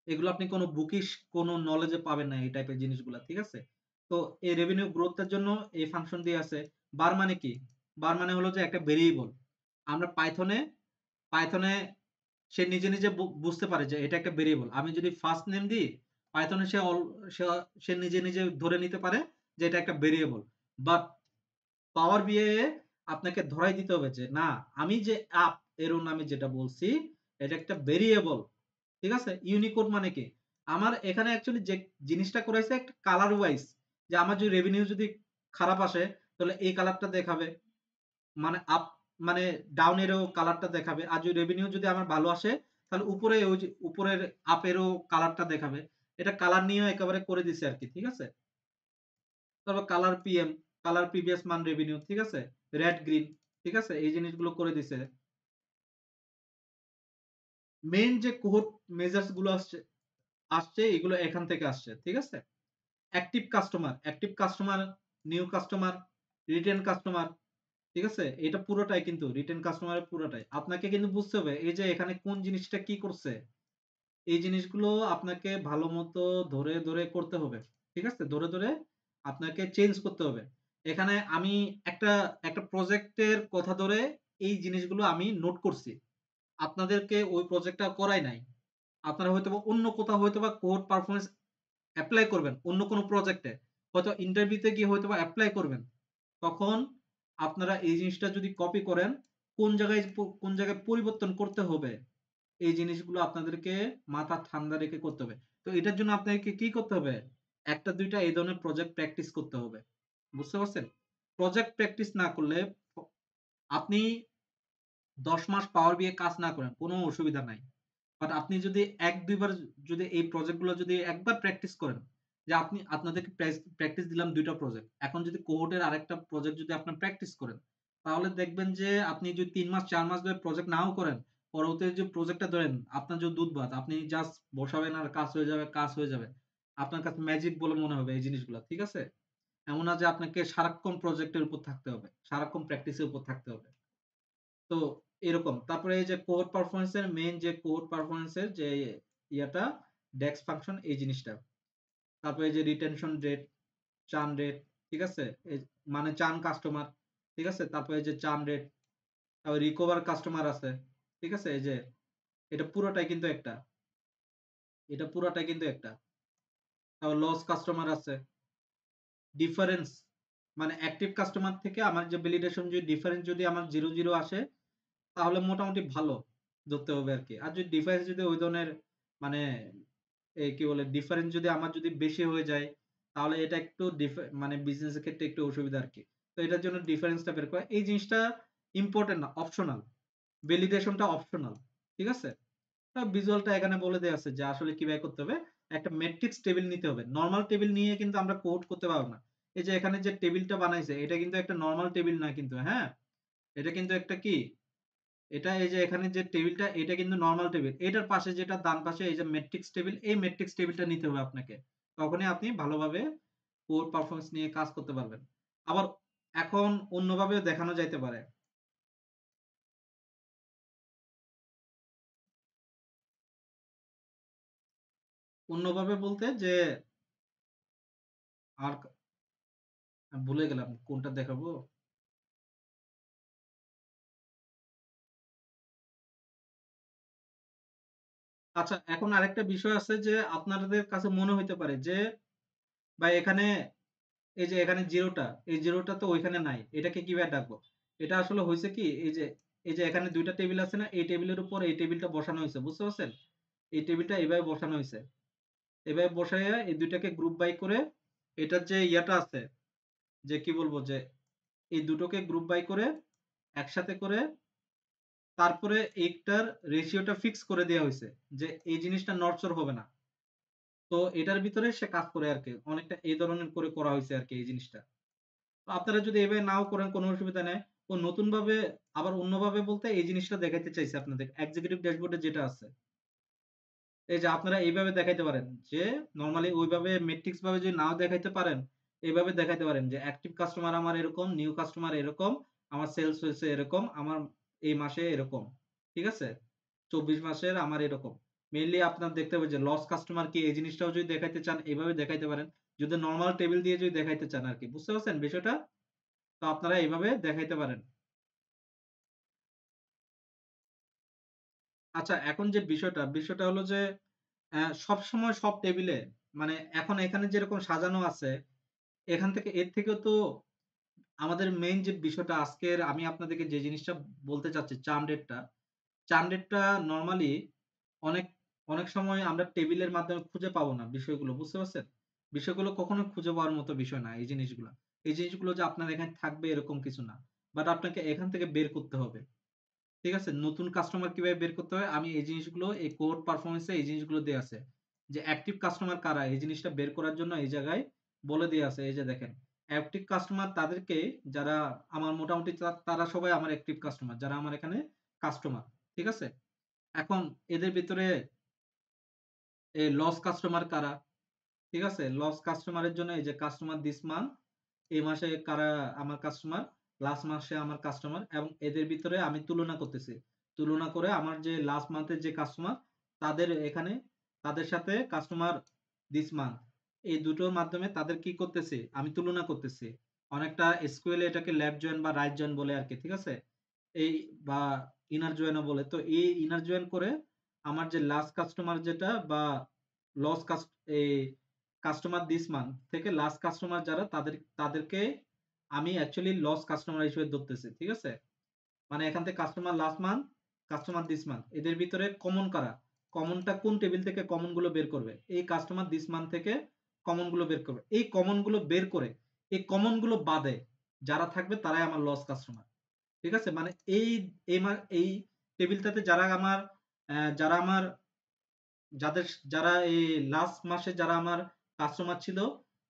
এগুলো আপনি কোনো বুকিশ কোনো নলেজে পাবেন না এই টাইপের জিনিসগুলা, ঠিক আছে। তো এই রেভিনিউ গ্রোথের জন্য এই ফাংশন দিয়ে আছে। বার মানে কি? বার মানে হলো যে একটা ভেরিয়েবল। আমরা পাইথনে সে নিজে নিজে বুঝতে পারে যে এটা একটা ভেরিয়েবল। আমি যদি ফার্স্ট নেম দিই পাইথনে সে নিজে নিজে ধরে নিতে পারে যে এটা একটা ভেরিয়েবল। বাট পাওয়ার বিআই এ আপনাকে ধরাই দিতে হবে যে না, আমি যে আপ এরো নামে যেটা বলছি এটা একটা ভেরিয়েবল, ঠিক আছে। ইউনিকোড মানে কি? আমার এখানে অ্যাকচুয়ালি যে জিনিসটা করেছে একটা কালার ওয়াইজ, যে আমার যদি রেভিনিউ যদি খারাপ আসে তাহলে এই কালারটা দেখাবে, মানে আপ মানে ডাউন এরও কালারটা দেখাবে। আর যদি রেভিনিউ যদি আমার ভালো আসে তাহলে উপরে ওই যে উপরের আপেরও কালারটা দেখাবে। এটা কালার নিয়েও একেবারে করে দিছে আর কি, ঠিক আছে। তারপর কালার পিএম, কালার প্রিভিয়াস মান রেভিনিউ, ঠিক আছে। রেড গ্রিন, ঠিক আছে, এই জিনিসগুলো করে দিছে। মেইন যে কোহোর্ট মেজার্স গুলো আসছে এগুলো এখান থেকে আসছে, ঠিক আছে। Active customer, new customer, written customer, ঠিক আছে। এটা পুরোটাই কিন্তু রিটেন কাস্টমারের পুরোটাই আপনাকে কিন্তু বুঝতে হবে এই যে এখানে কোন জিনিসটা কি করছে, এই জিনিসগুলো আপনাকে ভালো মতো ধরে ধরে করতে হবে, ঠিক আছে। ধরে ধরে আপনাকে চেঞ্জ করতে হবে। এখানে আমি একটা একটা প্রজেক্টের কথা ধরে এই জিনিসগুলো আমি নোট করছি, আপনাদেরকে ওই প্রজেক্টটা করাই নাই। আপনারা হয়তোবা অন্য কোথাও হয়তোবা কোড পারফরম্যান্স এপ্লাই করবেন অন্য কোনো প্রজেক্টে, হয়তো ইন্টারভিউতে গিয়ে হয়তোবা এপ্লাই করবেন। তখন আপনারা এই জিনিসটা যদি কপি করেন কোন জায়গায় পরিবর্তন করতে হবে, এই জিনিসগুলো আপনাদেরকে মাথা ঠান্ডা রেখে করতে হবে। তো এটার জন্য আপনাকে কি করতে হবে? একটা দুইটা এই ধরনের প্রজেক্ট প্র্যাকটিস করতে হবে। বুঝতে পারছেন? প্রজেক্ট প্র্যাকটিস না করলে আপনি 10 মাস পাওয়ার বিয়ে কাজ না করেন, কোনো অসুবিধা নাই। বাট আপনি যদি ১-২ বার যদি এই প্রজেক্ট গুলো যদি একবার প্র্যাকটিস করেন, যে আপনাদেরকে প্র্যাকটিস দিলাম ২ টা প্রজেক্ট। এখন যদি কোহোর্টের আরেকটা প্রজেক্ট যদি আপনার প্র্যাকটিস করেন, তাহলে দেখবেন যে আপনি যদি ৩ মাস ৪ মাস ধরে প্রজেক্ট নাও করেন, পরবর্তীতে যে প্রজেক্টটা ধরেন আপনার যে দুধ ভাত, আপনি জাস্ট বসাবেন আর কাজ হয়ে যাবে, কাজ হয়ে যাবে। আপনার কাছে ম্যাজিক বলে মনে হবে এই জিনিসগুলা। ঠিক আছে? এমন না যে আপনাকে সারাক্ষণ প্রজেক্টের উপর থাকতে হবে। সারাক্ষণ প্র্যাকটিসের উপর থাকতে হবে। তো এরকম। তারপরে এই যে কোড পারফরম্যান্স এর মেইন যে কোড পারফরম্যান্স এর যে ইয়াটা ডেক্স ফাংশন এই জিনিসটা। তারপরে এই যে রিটেনশন রেট, চার্ন রেট, ঠিক আছে? মানে চার্ন কাস্টমার, ঠিক আছে? তারপরে এই যে চার্ন রেট, তারপর রিকভার কাস্টমার আছে। ঠিক আছে? এই যে এটা পুরোটাই কিন্তু একটা। এটা পুরোটাই কিন্তু একটা। তারপর লস কাস্টমার আছে। ডিফারেন্স মানে অ্যাক্টিভ কাস্টমার থেকে আমার যে ভ্যালিডেশন যদি ডিফারেন্স যদি আমার 0 আসে, তাহলে মোটামুটি ভালো ধরতে হবে আরকি। আর যদি ডিফারেন্স যদি ওই ধরনের মানে কি বলে ডিফারেন্স যদি আমার যদি বেশি হয়ে যায়, তাহলে এটা একটু মানে বিজনেসের ক্ষেত্রে একটু অসুবিধা আরকি। তো এটার জন্য ডিফারেন্সটা বের করা। এই জিনিসটা ইম্পোর্টেন্ট না, অপশনাল। ভ্যালিডেশনটা অপশনাল। ঠিক আছে? ভিজুয়ালটা এখানে বলে দেয়া আছে যে আসলে কিভাবে করতে হবে। একটা ম্যাট্রিক্স টেবিল নিতে হবে। নরমাল টেবিল নিয়ে কিন্তু আমরা কোড করতে পারব না। এই যে এখানে যে টেবিলটা বানাইছে এটা কিন্তু একটা নরমাল টেবিল না কিন্তু, হ্যাঁ? এটা কিন্তু একটা কি? এটা এই যে এখানে যে টেবিলটা এটা কিন্তু নরমাল টেবিল। এটার পাশে যেটা ডান পাশে এই যে ম্যাট্রিক্স টেবিল, এই ম্যাট্রিক্স টেবিলটা নিতে হবে আপনাকে। তখনই আপনি ভালোভাবে কোর পারফরম্যান্স নিয়ে কাজ করতে পারবেন। আবার এখন অন্যভাবেও দেখানো যাইতে পারে। অন্যভাবে বলতে যে আর ভুলে গেলাম কোনটা দেখাবো। আচ্ছা, এখন আরেকটা বিষয় আছে যে আপনাদের কাছে মনে হইতে পারে যে ভাই এখানে এই যে এখানে জিরোটা, এই জিরোটা তো ওইখানে নাই। এটাকে কিভাবে ডাকবো? এটা আসলে হইছে কি এই যে এখানে ২ টা টেবিল আছে না? এই টেবিলের উপর এই টেবিলটা বসানো হইছে। বুঝতে পারছেন? এই টেবিলটা এভাবে বসানো হইছে। এভাবে বসাইয়া এই ২ টাকে গ্রুপ বাই করে এটার যে ইয়াটা আছে যে কি বলবো যে এই দুটোকে গ্রুপ বাই করে একসাথে করে তারপরে এইটার রেশিওটা ফিক্স করে দেয়া হইছে যে এই জিনিসটা নড়চড় হবে না। তো এটার ভিতরে সে কাজ করে আরকি। অনেকটা এই ধরনের করে করা হইছে আরকি এই জিনিসটা। তো আপনারা যদি এভাবে নাও করেন কোনো অসুবিধা নাই। ও নতুনভাবে আবার অন্যভাবে বলতে এই জিনিসটা দেখাইতে চাইছে আপনাদের এক্সিকিউটিভ ড্যাশবোর্ডে যেটা আছে। এই যে আপনারা এইভাবে দেখাইতে পারেন যে নরমালি ওইভাবে মেট্রিক্স ভাবে যদি নাও দেখাইতে পারেন, এভাবে দেখাইতে পারেন যে অ্যাক্টিভ কাস্টমার আমার এরকম, নিউ কাস্টমার এরকম, আমার সেলস হইছে এরকম, আমার এই মাসে এরকম। ঠিক আছে? ২৪ মাসের আমার এরকম। মেইনলি আপনার দেখতে হবে যে লস কাস্টমার কি এই জিনিসটাও যদি দেখাইতে চান এভাবে দেখাইতে পারেন। যদি নরমাল টেবিল দিয়ে যদি দেখাইতে চান আরকি। বুঝতে পারছেন বিষয়টা? তো আপনারা এইভাবে দেখাইতে পারেন। আচ্ছা, এখন যে বিষয়টা হলো যে সবসময় সব টেবিলে মানে এখন এখানে যেরকম সাজানো আছে, এখান থেকে এর থেকেও তো আমাদের মেইন যে বিষয়টা আজকের আমি আপনাদেরকে যে জিনিসটা বলতে চাচ্ছি চার্ন রেটটা নরমালি অনেক অনেক সময় আমরা টেবিলের মাধ্যমে খুঁজে পাবো না বিষয়গুলো। বুঝতে পারছেন? বিষয়গুলো কখনো খুঁজে পাওয়ার মতো বিষয় না এই জিনিসগুলা। এই জিনিসগুলো যে আপনার এখানে থাকবে এরকম কিছু না। বাট আপনাকে এখান থেকে বের করতে হবে। ঠিক আছে? নতুন কাস্টমার কিভাবে বের করতে হয় আমি এই জিনিসগুলো এই কোড পারফরম্যান্স এ এই জিনিসগুলো দেয়া আছে। যে অ্যাক্টিভ কাস্টমার কারা এই জিনিসটা বের করার জন্য এই জায়গায় বলে দেয়া আছে। এই যে দেখেন। অ্যাক্টিভ কাস্টমার তাদেরকে যারা আমার মোটামুটি তারা সবাই আমার অ্যাক্টিভ কাস্টমার। যারা আমার এখানে কাস্টমার। ঠিক আছে? এখন এদের ভিতরে লস কাস্টমার কারা? ঠিক আছে? লস কাস্টমারের জন্য এই যে কাস্টমার দিস মান্থ এই মাসে কারা আমার কাস্টমার, লাস্ট মাসে আমার কাস্টমার এবং এদের ভিতরে আমি তুলনা করতেছি। তুলনা করে আমার যে লাস্ট মান্থের যে কাস্টমার তাদের এখানে তাদের সাথে কাস্টমার দিস মান্থ এই দুটোর মাধ্যমে তাদের কি করতেছি? আমি তুলনা করতেছি। অনেকটা SQL এ এটাকে লেফট জয়েন বা রাইট জয়েন বলে আরকি। ঠিক আছে? এই বা ইনার জয়েন ও বলে। তো এই ইনার জয়েন করে আমার যে লাস্ট কাস্টমার যেটা বা লস এই কাস্টমার দিস মান্থ থেকে লাস্ট কাস্টমার যারা তাদেরকে আমি অ্যাকচুয়ালি লস কাস্টমার হিসেবে ধরতেছি। ঠিক আছে? মানে এখান থেকে customer last month, customer this month, এদের ভিতরে কমন কারা, কমনটা কোন টেবিল থেকে কমন গুলো বের করবে, এই কাস্টমার দিস মান্থ থেকে কমন গুলো বের করবে। এই কমন গুলো বের করে এই কমন গুলো বাদে যারা থাকবে তারাই আমার লস কাস্টমার। ঠিক আছে, মানে এই টেবিলটাতে যারা আমার যারা এই লাস্ট মাসে যারা আমার কাস্টমার ছিল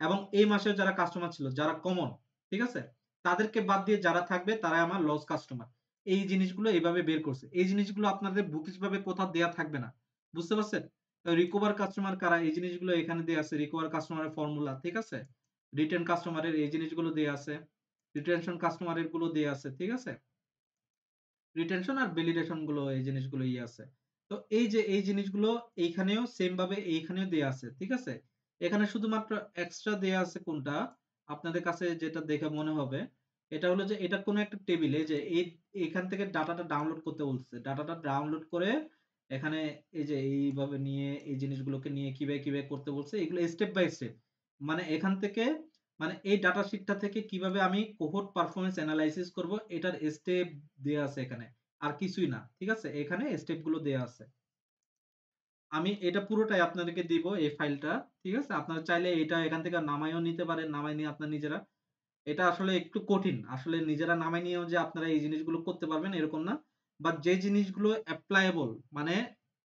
এবং এই মাসে যারা কাস্টমার ছিল যারা কমন, ঠিক আছে, তাদেরকে বাদ দিয়ে যারা থাকবে তারাই আমার লস কাস্টমার। এই জিনিসগুলো এইভাবে বের করছে। এই জিনিসগুলো আপনাদের বুকিশ ভাবে কোথাও দেয়া থাকবে না, বুঝতে পারছেন? রিকভার কাস্টমার কারা, এই জিনিসগুলো এখানে দেয়া আছে, রিকভার কাস্টমারের ফর্মুলা, ঠিক আছে, রিটেন কাস্টমারের এই জিনিসগুলো দেয়া আছে, রিটেনশন কাস্টমারের গুলো দেয়া আছে, ঠিক আছে, রিটেনশন আর ভ্যালিডেশন গুলো এই জিনিসগুলো আছে। তো এই যে এই জিনিসগুলো এইখানেও সেম ভাবে এইখানেও দেয়া আছে, ঠিক আছে। এখানে শুধুমাত্র এক্সট্রা দেয়া আছে কোনটা আপনাদের কাছে যেটা দেখে মনে হবে, এটা হলো যে এটা কোনো একটা টেবিলে যে এখান থেকে ডাটাটা ডাউনলোড করতে বলছে, ডাটাটা ডাউনলোড করে এখানে এই যে এইভাবে নিয়ে এই জিনিসগুলোকে নিয়ে কিভাবে কিভাবে করতে বলছে, এগুলো স্টেপ বাই স্টেপ, মানে এখান থেকে মানে এই ডাটা শিটটা থেকে কিভাবে আমি কোহোর্ট পারফরম্যান্স অ্যানালাইসিস করব এটার স্টেপ দেয়া আছে এখানে, আর কিছুই না, ঠিক আছে, এখানে স্টেপ গুলো দেয়া আছে। আমি এটা পুরোটাই আপনাদেরকে দিব এই ফাইলটা, ঠিক আছে, আপনারা চাইলে এটা এখান থেকে নামাইও নিতে পারেন, নামাই নিয়ে আপনারা নিজেরা, এটা আসলে একটু কঠিন, আসলে নিজেরা নামাই নিয়েও যে আপনারা এই জিনিসগুলো করতে পারবেন এরকম না, বাট যে জিনিসগুলো অ্যাপ্লায়েবল মানে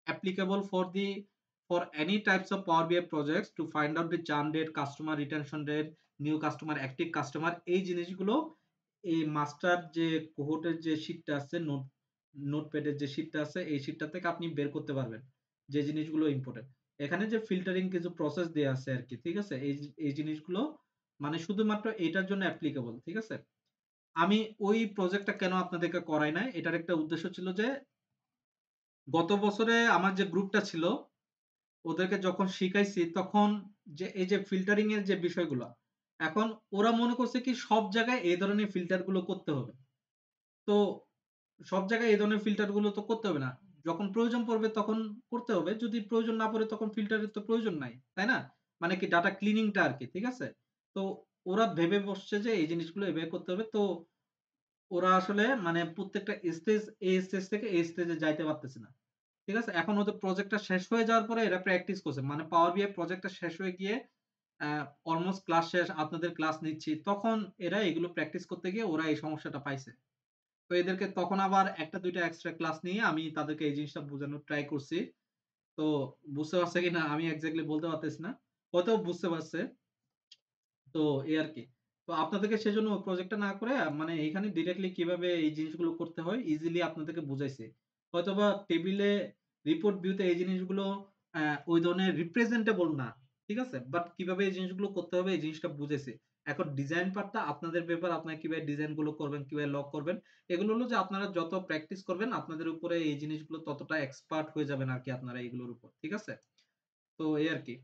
applicable for any types of Power BI projects to find out the churn rate, customer retention rate, new customer, active customer, এই জিনিসগুলো এই মাস্টার যে কোহোর্টের যে শীটটা আছে, নোটপ্যাডের যে শীটটা আছে, এই শীটটা থেকে আপনি বের করতে পারবেন যে জিনিসগুলো ইম্পর্টেন্ট। এখানে যে ফিল্টারিং কিছু প্রসেস দেয়া আছে আর কি, ঠিক আছে, এই জিনিসগুলো মানে শুধুমাত্র এটার জন্য অ্যাপ্লিকেবল, ঠিক আছে। আমি ওই প্রজেক্টটা কেন আপনাদেরকে করাই নাই, এটার একটা উদ্দেশ্য ছিল যে গত বছরে আমার যে গ্রুপটা ছিল ওদেরকে যখন শিখাইছি তখন যে এই যে ফিল্টারিং এর যে বিষয়গুলো, এখন ওরা মনে করছে কি সব জায়গায় এই ধরনের ফিল্টার গুলো করতে হবে। তো সব জায়গায় এই ধরনের ফিল্টার গুলো তো করতে হবে না, যখন প্রয়োজন পড়বে তখন করতে হবে, যদি প্রয়োজন না পড়ে তখন ফিল্টারের তো প্রয়োজন নাই, তাই না, মানে কি ডাটা ক্লিনিংটা আর কি, ঠিক আছে। তো ওরা ভেবে বসছে যে এই জিনিসগুলো এভাবে করতে হবে, তো ওরা আসলে মানে প্রত্যেকটা স্টেজ এই স্টেজ থেকে এই স্টেজে যাইতে পারতেছে না, ঠিক আছে। এখন ওদের প্রজেক্টটা শেষ হয়ে যাওয়ার পরে এরা প্র্যাকটিস করছে, মানে পাওয়ার বিআই প্রজেক্টটা শেষ হয়ে গিয়ে অলমোস্ট ক্লাস শেষ, আপনাদের ক্লাস নিচ্ছি, তখন এরা এগুলো প্র্যাকটিস করতে গিয়ে ওরা এই সমস্যাটা পাইছে। তো এদেরকে তখন আবার একটা দুইটা এক্সট্রা ক্লাস নিয়ে আমি তাদেরকে এই জিনিসটা বোঝানোর ট্রাই করছি। তো বুঝতে পারছে কিনা আমি এক্স্যাক্টলি বলতে পারতেছি না, হয়তো বুঝতে পারছে। তো এই আর কি। তো আপনাদেরকে সেজন্য প্রজেক্টটা না করে মানে এখানে ডিরেক্টলি কিভাবে এই জিনিসগুলো করতে হয় ইজিলি আপনাদেরকে বুঝাইছে। হয়তোবা টেবিলে রিপোর্ট ভিউতে এই জিনিসগুলো ওই ধরনের রিপ্রেজেন্টেবল না, ঠিক আছে, বাট কিভাবে এই জিনিসগুলো করতে হবে এই জিনিসটা বুঝেছে। এখন ডিজাইন পার্টটা আপনাদের ব্যাপার, আপনারা কিভাবে ডিজাইন গুলো করবেন, কিভাবে লক করবেন, এগুলো হলো যে আপনারা যত প্র্যাকটিস করবেন আপনাদের উপরে এই জিনিসগুলো ততটা এক্সপার্ট হয়ে যাবেন আর কি আপনারা এগুলোর উপর, ঠিক আছে। তো এই আর কি।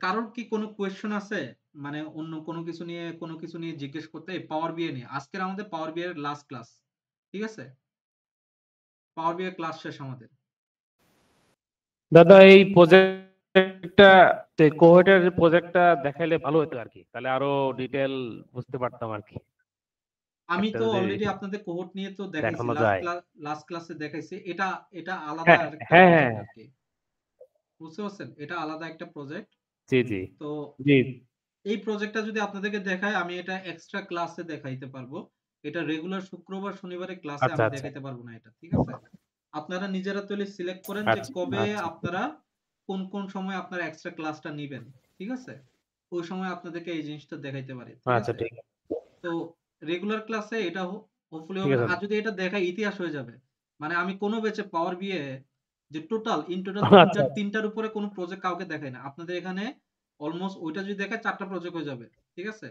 কারোর কি কোনো কোয়েশ্চেন আছে, মানে অন্য কোনো কিছু নিয়ে জিজ্ঞেস করতে, পাওয়ার বিএ নিয়ে, আজকের আমাদের পাওয়ার বিএ এর লাস্ট ক্লাস, ঠিক আছে, পাওয়ার বিএ ক্লাস শেষ আমাদের। দাদা এই প্রজেক্টটা কোহেটের প্রজেক্টটা দেখাইলে ভালো হতো আর কি, তাহলে আরো ডিটেল বুঝতে পারতাম আর কি। আমি তো একটা যদি অলরেডি আপনাদের কোহর্ট নিয়ে তো দেখাইছি, দেখানো যায়। লাস্ট ক্লাসে দেখাইছি, এটা আলাদা হ্যাঁ আরেকটা হ্যাঁ প্রজেক্ট হ্যাঁ, আর কি, বুঝতে পারছেন, এটা আলাদা একটা প্রজেক্ট। জি জি তো জি, এই প্রজেক্টটা যদি আপনাদেরকে দেখায় আমি এটা এক্সট্রা ক্লাসে দেখাইতে পারবো, এটা রেগুলার শুক্রবার শনিবারে ক্লাসে আচ্ছা আমি আচ্ছা দেখাইতে পারবো না এটা, ঠিক আছে। আপনারা নিজেরা তাহলে সিলেক্ট করেন যে আচ্ছা কবে আচ্ছা আপনারা কোন কোন সময় আপনারা এক্সট্রা ক্লাসটা নিবেন, ঠিক আছে, ওই সময় আপনাদেরকে এই জিনিসটা দেখাইতে পারি, ঠিক আচ্ছা, আছে। ঠিক আছে তো রেগুলার ক্লাসে এটা হোপফুলি ঠিক হবে না, আছে আর যদি এটা দেখায় ইতিহাস হয়ে যাবে, মানে আমি কোনো ব্যাচে পাওয়ার বিয়ে যে ইন টোটাল আচ্ছা তিনটার উপরে কোনো প্রজেক্ট কাউকে দেখায় না, আপনাদের এখানে অলমোস্ট ওইটা যদি দেখায় 4টা প্রজেক্ট হয়ে যাবে, ঠিক আছে,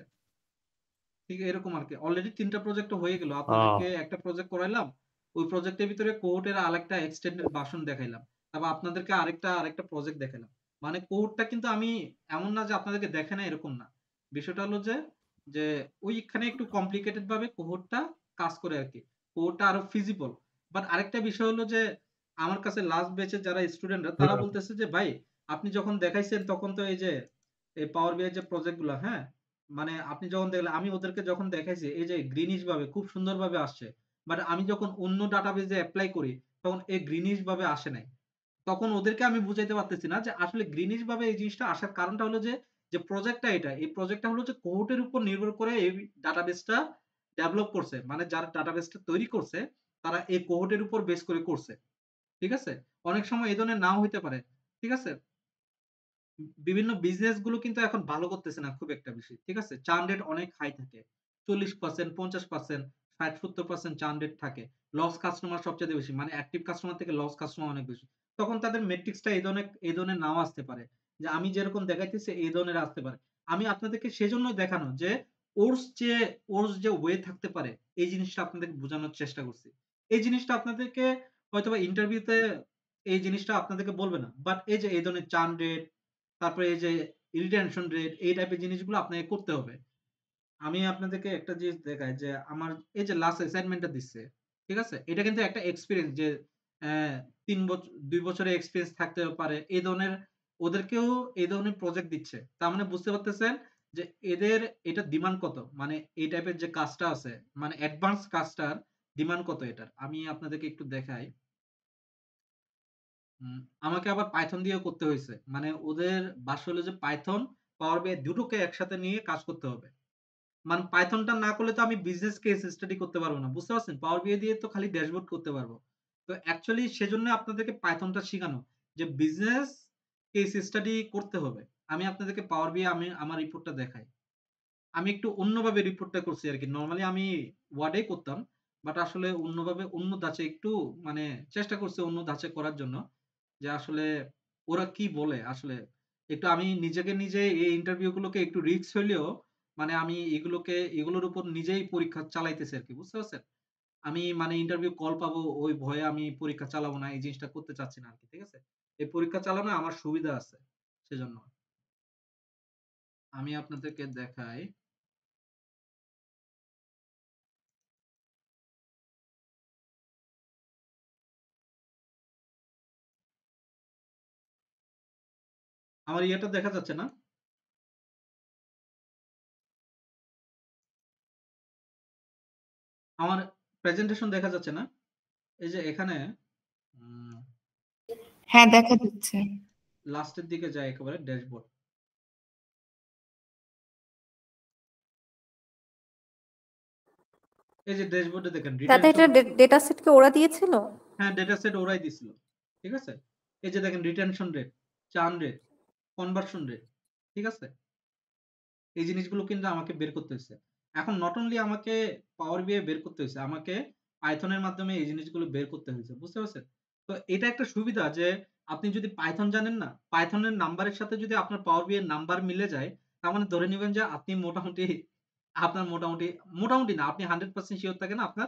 ঠিক এরকম আর কি। অলরেডি 3টা প্রজেক্ট হয়ে গেল, আপনাদেরকে ও একটা প্রজেক্ট করাইলাম, ওই প্রজেক্টের ভিতরে কোর্টের আরেকটা এক্সটেন্ডেড ভার্সন দেখাইলাম, তারপর আপনাদেরকে আরেকটা প্রজেক্ট দেখাইলাম। মানে কোডটা কিন্তু আমি এমন না যে আপনাদেরকে দেখে না এরকম না, বিষয়টা হলো যে যে ওইখানে একটু কমপ্লিকেটেড ভাবে কোডটা কাজ করে আর কি, কোডটা আরো ফিজিবল। বাট আরেকটা বিষয় হলো যে আমার কাছে লাস্ট ব্যাচের যারা স্টুডেন্টরা তারা হুম, বলতেছে যে ভাই আপনি যখন দেখাইছেন তখন তো এই যে এই পাওয়ার বিআই যে প্রজেক্ট গুলো, হ্যাঁ, মানে আপনি যখন দেখলেন আমি ওদেরকে যখন দেখাইছি এই যে গ্রিনিশ ভাবে খুব সুন্দর ভাবে আসছে, বাট আমি যখন অন্য ডাটাবেজে এপ্লাই করি তখন এই গ্রিনিশ ভাবে আসে নাই। তখন ওদেরকে আমি বুঝাইতে পারতেছি না যে আসলে গ্রিনিশ ভাবে এই জিনিসটা আসার কারণটা হলো যে, যে প্রজেক্টটা এটা, এই প্রজেক্টটা হলো যে কোহোর্টের উপর নির্ভর করে এই ডাটাবেসটা ডেভেলপ করছে। মানে যারা ডাটাবেসটা তৈরি করছে তারা এই কোহোর্টের উপর বেস করে করছে। ঠিক আছে? অনেক সময় এই ধরনের নাও হইতে পারে। ঠিক আছে? বিভিন্ন বিজনেস গুলো কিন্তু এখন ভালো করতেছে না খুব একটা বেশি। ঠিক আছে? চার্ন রেট অনেক হাই থাকে। 40%, 50%, 60-70% চার্ন রেট থাকে। লস কাস্টমার সবচাইতে বেশি। মানে অ্যাক্টিভ কাস্টমার থেকে লস কাস্টমার অনেক বেশি। তখন তাদের মেট্রিক্সটা এই ধরনের নাও আসতে পারে। যে আমি যেরকম দেখাইতেছি এই ধরনের আসতে পারে। আমি আপনাদেরকে সেজন্যই দেখানো যে ওরস যে ওয়ে থাকতে পারে এই জিনিসটা আপনাদেরকে বোঝানোর চেষ্টা করছি। এই জিনিসটা আপনাদেরকে হয়তোবা ইন্টারভিউতে এই জিনিসটা আপনাদেরকে বলবে না। বাট এই যে এই ধরনের চার্ন রেট, তারপরে এই যে রিটেনশন রেট এই টাইপের জিনিসগুলো আপনাকে করতে হবে। আমি আপনাদেরকে একটা জিনিস দেখাই যে আমার এই যে লাস্ট অ্যাসাইনমেন্টটা দিচ্ছে। ঠিক আছে? এটা কিন্তু একটা এক্সপেরিয়েন্স যে ৩ বছর ২ বছরের এক্সপেরিয়েন্স থাকতে পারে। এই ধরনের ওদেরকেও এই ধরনের প্রজেক্ট দিচ্ছে। তার মানে বুঝতে পারতেছেন যে এদের এটার ডিমান্ড কত? মানে এই টাইপের যে কাজটা আছে মানে অ্যাডভান্স কাজটার ডিমান্ড কত এটার? আমি আপনাদেরকে একটু দেখাই। আমাকে আবার পাইথন দিয়েও করতে হইছে। মানে ওদের ভাষ্য হলো যে পাইথন, পাওয়ার বিআই দুটোকে একসাথে নিয়ে কাজ করতে হবে। মানে পাইথনটা না করলে তো আমি বিজনেস কেস স্টাডি করতে পারব না। বুঝতে পারছেন? পাওয়ার বিআই দিয়ে তো খালি ড্যাশবোর্ড করতে পারবো। তো অ্যাকচুয়ালি সেজন্য আপনাদেরকে পাইথনটা শিখানো যে বিজনেস কেস স্টাডি করতে হবে। আমি আপনাদেরকে পাওয়ার বিআই আমি আমার রিপোর্টটা দেখাই। আমি একটু অন্যভাবে রিপোর্টটা করছি আরকি। নরমালি আমি ওয়ার্ডেই করতাম। বাট আসলে অন্যভাবে অন্য ধাঁচে একটু মানে চেষ্টা করছি অন্য ধাঁচে করার জন্য। যে আসলে ওরা কি বলে আসলে একটু আমি নিজেকে নিজে এই ইন্টারভিউ গুলোকে একটু রিস্ক হইলেও মানে আমি এগুলোর উপর নিজেই পরীক্ষা চালাইতেছি আরকি। বুঝতে পারছেন? আমি মানে ইন্টারভিউ কল পাবো ওই ভয়ে আমি পরীক্ষা চালাবো না। এই জিনিসটা করতে চাচ্ছি না আরকি। ঠিক আছে? এই পরীক্ষা চালানো আমার সুবিধা আছে। সেজন্য। আমি আপনাদেরকে দেখাই। আমার ইয়েটা দেখা যাচ্ছে না? আমার প্রেজেন্টেশন দেখা যাচ্ছে না? এই যে এখানে উম হ্যাঁ, দেখা যাচ্ছে। লাস্টের দিকে যায় একেবারে ড্যাশবোর্ড। এই যে ড্যাশবোর্ডে দেখেন দাদা এটা রিটেনশন। ডেটা সেট কে ওরা দিয়েছিল? হ্যাঁ, ডেটা সেট ওরাই দিছিল। ঠিক আছে? এই যে দেখেন retention rate, চার্ন rate, conversion rate. ঠিক আছে? এই জিনিসগুলো কিন্তু আমাকে বের করতে হইছে। এখন নট অনলি আমাকে পাওয়ার বিআই বের করতে হইছে, আমাকে পাইথন এর মাধ্যমে এই জিনিসগুলো বের করতে হইছে। বুঝতে পারছেন? তো এটা একটা সুবিধা যে আপনি যদি পাইথন জানেন না, পাইথনের নাম্বারের সাথে যদি আপনার পাওয়ার বিআই এর নাম্বার মিলে যায়, তার মানে ধরে নিবেন যে আপনি মোটামুটি আপনার মোটামুটি না, আপনি 100% সিওর থাকেন আপনার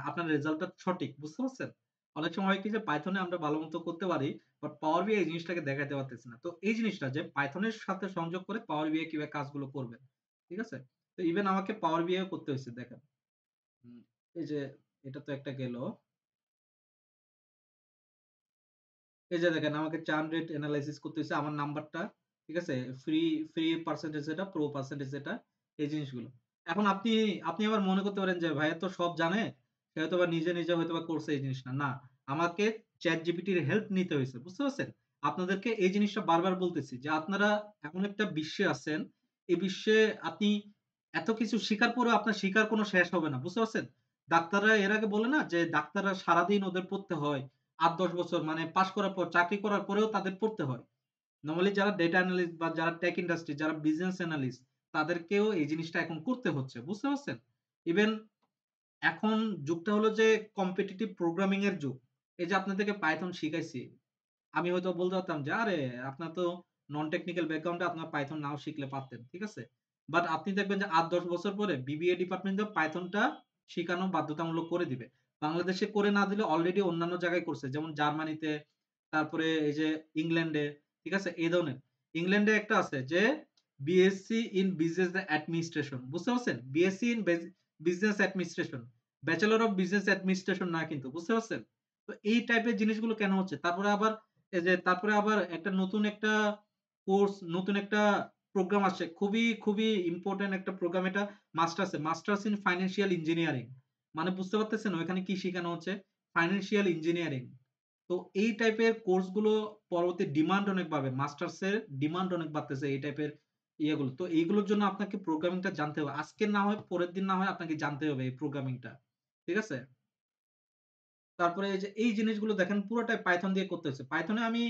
আপনার রেজাল্টটা সঠিক। বুঝতে পারছেন? অনেক সময় হয় কি যে পাইথনে আমরা ভালোমতো করতে পারি। বাট পাওয়ার বিআই এই জিনিসটাকে দেখাইতে পারতেছি না। তো এই জিনিসটা যে পাইথনের সাথে সংযোগ করে পাওয়ার বিআই কিভাবে কাজগুলো করবে। ঠিক আছে? তো ইভেন আমাকে পাওয়ার বিআই করতে হয়েছে দেখেন। হুম, এই যে এটা তো একটা গেল। এই যে দেখেন আমাকে চার্ন রেট এনালাইসিস করতে হয়েছে আমার নাম্বারটা। ঠিক আছে? ফ্রি ফ্রি পার্সেন্টেজ এটা, প্রো পার্সেন্টেজ এটা, এই জিনিসগুলো। এখন আপনি আপনি আবার মনে করতে পারেন যে ভাইয়া তো সব জানে। সে হয়তোবা নিজে হয়তোবা করছে এই জিনিসটা। না, আমাকে ChatGPT র হেল্প নিতে হয়েছে। বুঝতে পারছেন? আপনাদেরকে এই জিনিসটা বারবার বলতেছি যে আপনারা এমন একটা বিশ্বে আছেন, এই বিশ্বে আপনি এত কিছু শিখার পরেও আপনার শিখার কোনো শেষ হবে না। বুঝতে পারছেন? ডাক্তাররা এর আগে বলে না যে ডাক্তাররা সারাদিন ওদের পড়তে হয়। ৮-১০ বছর মানে পাস করার পর চাকরি করার পরেও তাদের পড়তে হয়। নরমালি যারা ডেটা অ্যানালিস্ট বা যারা টেক ইন্ডাস্ট্রি যারা বিজনেস অ্যানালিস্ট তাদেরকেও এই জিনিসটা এখন করতে হচ্ছে। বুঝতে পারছেন? ইভেন এখন যুগটা হলো যে কম্পিটিটিভ প্রোগ্রামিং এর যুগ। এই যে আপনাদেরকে পাইথন শিখাইছি। আমি হয়তো বলতে পারতাম যে, "আরে আপনার তো নন টেকনিক্যাল ব্যাকগ্রাউন্ডে আপনার পাইথন নাও শিখলে পারতেন।" ঠিক আছে? বাট আপনি দেখবেন যে ৮-১০ বছর পরে বিবিএ ডিপার্টমেন্টেও পাইথনটা শিখানো বাধ্যতামূলক করে দিবে। বাংলাদেশে করে না দিলে অলরেডি অন্যান্য জায়গায় করছে। যেমন জার্মানিতে, তারপরে এই যে ইংল্যান্ডে, ঠিক আছে? এই ধরনের। ইংল্যান্ডে একটা আছে যে বিএসসি ইন বিজনেস অ্যাডমিনিস্ট্রেশন। বুঝতে পারছেন? BSc in business administration. Bachelor of business administration না কিন্তু। বুঝতে পারছেন? তো এই টাইপের জিনিসগুলো কেন হচ্ছে? তারপরে আবার একটা নতুন একটা কোর্স, নতুন একটা প্রোগ্রাম আসছে। খুবই ইম্পোর্টেন্ট একটা প্রোগ্রাম এটা মাস্টার্স ইন ফাইন্যান্সিয়াল ইঞ্জিনিয়ারিং। মানে বুঝতে পারতেছেন ওইখানে কি শেখানো হচ্ছে? Financial engineering. তো এই টাইপের কোর্সগুলো পরবর্তী ডিমান্ড অনেক বাড়বে। মাস্টার্সের ডিমান্ড অনেক বাড়তেছে এই টাইপের ইয়েগুলো। তো এইগুলোর জন্য আপনাকে প্রোগ্রামিংটা জানতে হবে। আজকে না হয় পরের দিন না হয় আপনাকে জানতে হবে এই প্রোগ্রামিংটা। ঠিক আছে? তারপরে এই যে এই জিনিসগুলো দেখেন পুরোটাই পাইথন দিয়ে করতে হচ্ছে। পাইথনে আমি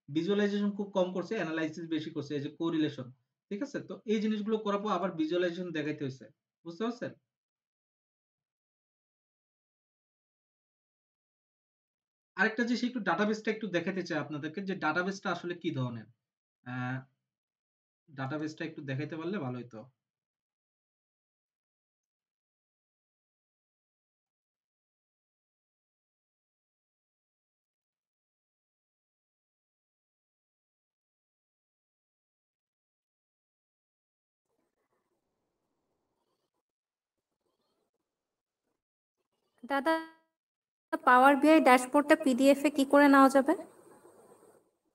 ভিজুয়ালাইজেশন খুব কম করছি, এনালাইসিস বেশি করছি। এই যে কোরিলেশন। ঠিক আছে? তো এই জিনিসগুলো করার পর আবার ভিজুয়ালাইজেশন দেখাইতে হইছে। বুঝতে পারছেন? আরেকটা জিনিস একটু ডাটাবেসটা একটু দেখাতে চাই আপনাদেরকে যে ডাটাবেসটা আসলে কি ধরনের। আ ডাটাবেসটা একটু দেখাইতে পারলে ভালো হইতো। দাদা পাওয়ার বিআই ড্যাশবোর্ডটা পিডিএফ এ কি করে নেওয়া যাবে?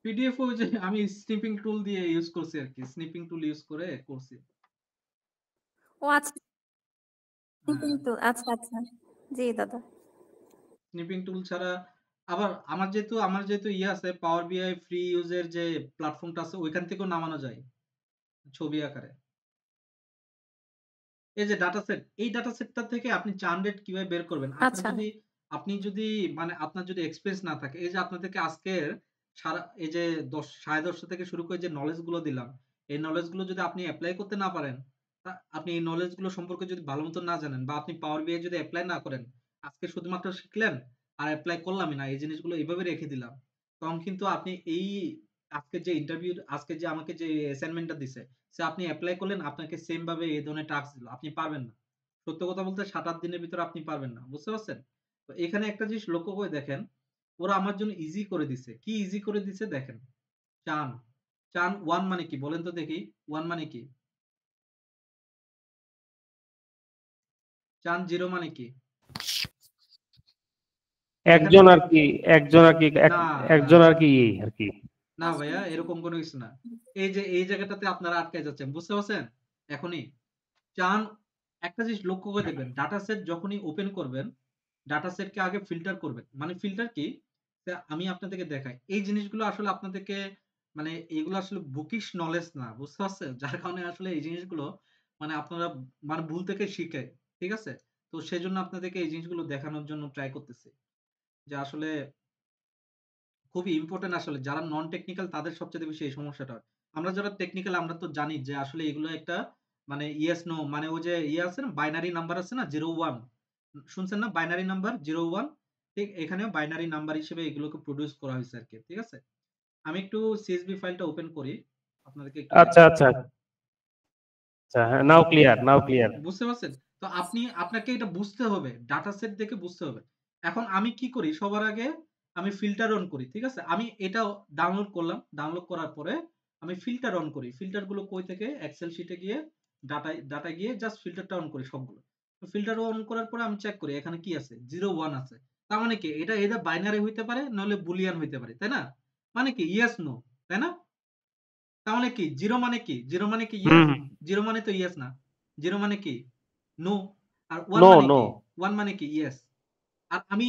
পিডিএফ ওই যে আমি স্নিপিং টুল দিয়ে ইউজ করছি আরকি। স্নিপিং টুল ইউজ করে করছি। ও আচ্ছা, হ্যাঁ, কিন্তু আচ্ছা আচ্ছা, জি দাদা। স্নিপিং টুল ছাড়া আবার আমার যেহেতু ইয়ে আছে পাওয়ার বিআই ফ্রি ইউজের যে প্ল্যাটফর্মটা আছে ওইখান থেকেও নামানো যায় ছবি আকারে। এই যে ডাটা সেট, এই ডাটা সেটটা থেকে আপনি চার্ন রেট কিভাবে বের করবেন? আচ্ছা আপনি যদি মানে আপনার যদি এক্সপেরিয়েন্স না থাকে, এই যে আপনাদেরকে আজকের এই যে 10 10:30 থেকে শুরু করে যে নলেজ গুলো দিলাম, এই নলেজ গুলো যদি আপনি এপ্লাই করতে না পারেন, আপনি এই নলেজ গুলো সম্পর্কে যদি ভালো মতো না জানেন বা আপনি পাওয়ার বিআই যদি এপ্লাই না করেন, আজকে শুধুমাত্র শিখলেন আর এপ্লাই করলামই না, এই জিনিসগুলো এইভাবে রেখে দিলাম। তখন কিন্তু আপনি এই আজকে যে আমাকে যে অ্যাসাইনমেন্টটা দিছে সে আপনি এপ্লাই করলেন আপনাকে সেম ভাবে এই ধরনের টাস্ক দিল আপনি পারবেন না। সত্য কথা বলতে 7-8 দিনের ভিতরে আপনি পারবেন না। বুঝতে পারছেন? তো এখানে একটা জিনিস লক্ষ্য করে দেখেন, ওরা আমার জন্য ইজি করে দিছে। কি ইজি করে দিছে দেখেন। চান, চান 1 মানে কি বলেন তো দেখি? 1 মানে কি? চান 0 মানে কি? এখানে একজন আর কি একজন আর কি না, না, একজন আর কি আর কি না ভাইয়া এরকম কোনো কিছু না। এই যে এই জায়গাটাতে আপনারা আটকে যাচ্ছেন। বুঝতে পারছেন? এখনই চান একটা জিনিস লক্ষ্য করে দেখবেন ডাটা সেট যখনই ওপেন করবেন ডাটা সেটকে আগে ফিল্টার করবেন। মানে ফিল্টার কি? তা আমি আপনাদেরকে দেখাই। এই জিনিসগুলো আসলে আপনাদেরকে মানে এগুলো আসলে বুকিশ নলেজ না। বুঝতে পারছেন? যার কারণে আসলে এই জিনিসগুলো মানে আপনারা মানে ভুল থেকে শিখে। ঠিক আছে? তো সেজন্য আপনাদেরকে এই জিনিসগুলো দেখানোর জন্য ট্রাই করতেছি। যে আসলে খুবই ইম্পোর্টেন্ট আসলে যারা নন টেকনিক্যাল তাদের সবচেয়ে বেশি এই সমস্যাটা হয়। আমরা যারা টেকনিক্যাল আমরা তো জানি যে আসলে এগুলো একটা মানে ইয়েস নো মানে ওই যে ইয়ে আছে না বাইনারি নাম্বার আছে না 0 1 শুনছেন না বাইনারি নাম্বার 0 1 ঠিক এখানেও বাইনারি নাম্বার হিসেবে এগুলোকে প্রডিউস করা হয়েছে আরকি। ঠিক আছে? আমি একটু সিএসভি ফাইলটা ওপেন করি। আপনাদেরকে একটু আচ্ছা দেখাই। আচ্ছা আচ্ছা, হ্যাঁ, নাও ক্লিয়ার নাও ক্লিয়ার। বুঝতে পারছেন? তো আপনাকে এটা বুঝতে হবে। ডাটা সেট দেখে বুঝতে হবে। এখন আমি কি করি সবার আগে আমি ফিল্টার অন করি। ঠিক আছে? আমি এটাও ডাউনলোড করলাম। ডাউনলোড করার পরে আমি ফিল্টার অন করি। ফিল্টার গুলো কই থেকে এক্সেল শিটে গিয়ে ডাটায় গিয়ে জাস্ট ফিল্টারটা অন করি সবগুলো। তো ফিল্টার অন করার পরে আমি চেক করি এখানে কি আছে? 0 1 আছে। তার মানে কি এটা either বাইনারি হইতে পারে নইলে বুলিয়ান হইতে পারে। তাই না? মানে কি ইয়েস নো। তাই না? তার মানে কি 0 মানে কি? 0 মানে কি ইয়েস? হুম 0 মানে তো ইয়েস না। 0 মানে কি? নো। আর 1 নো মানে নো কি? 1 মানে কি? ইয়েস। আর আমি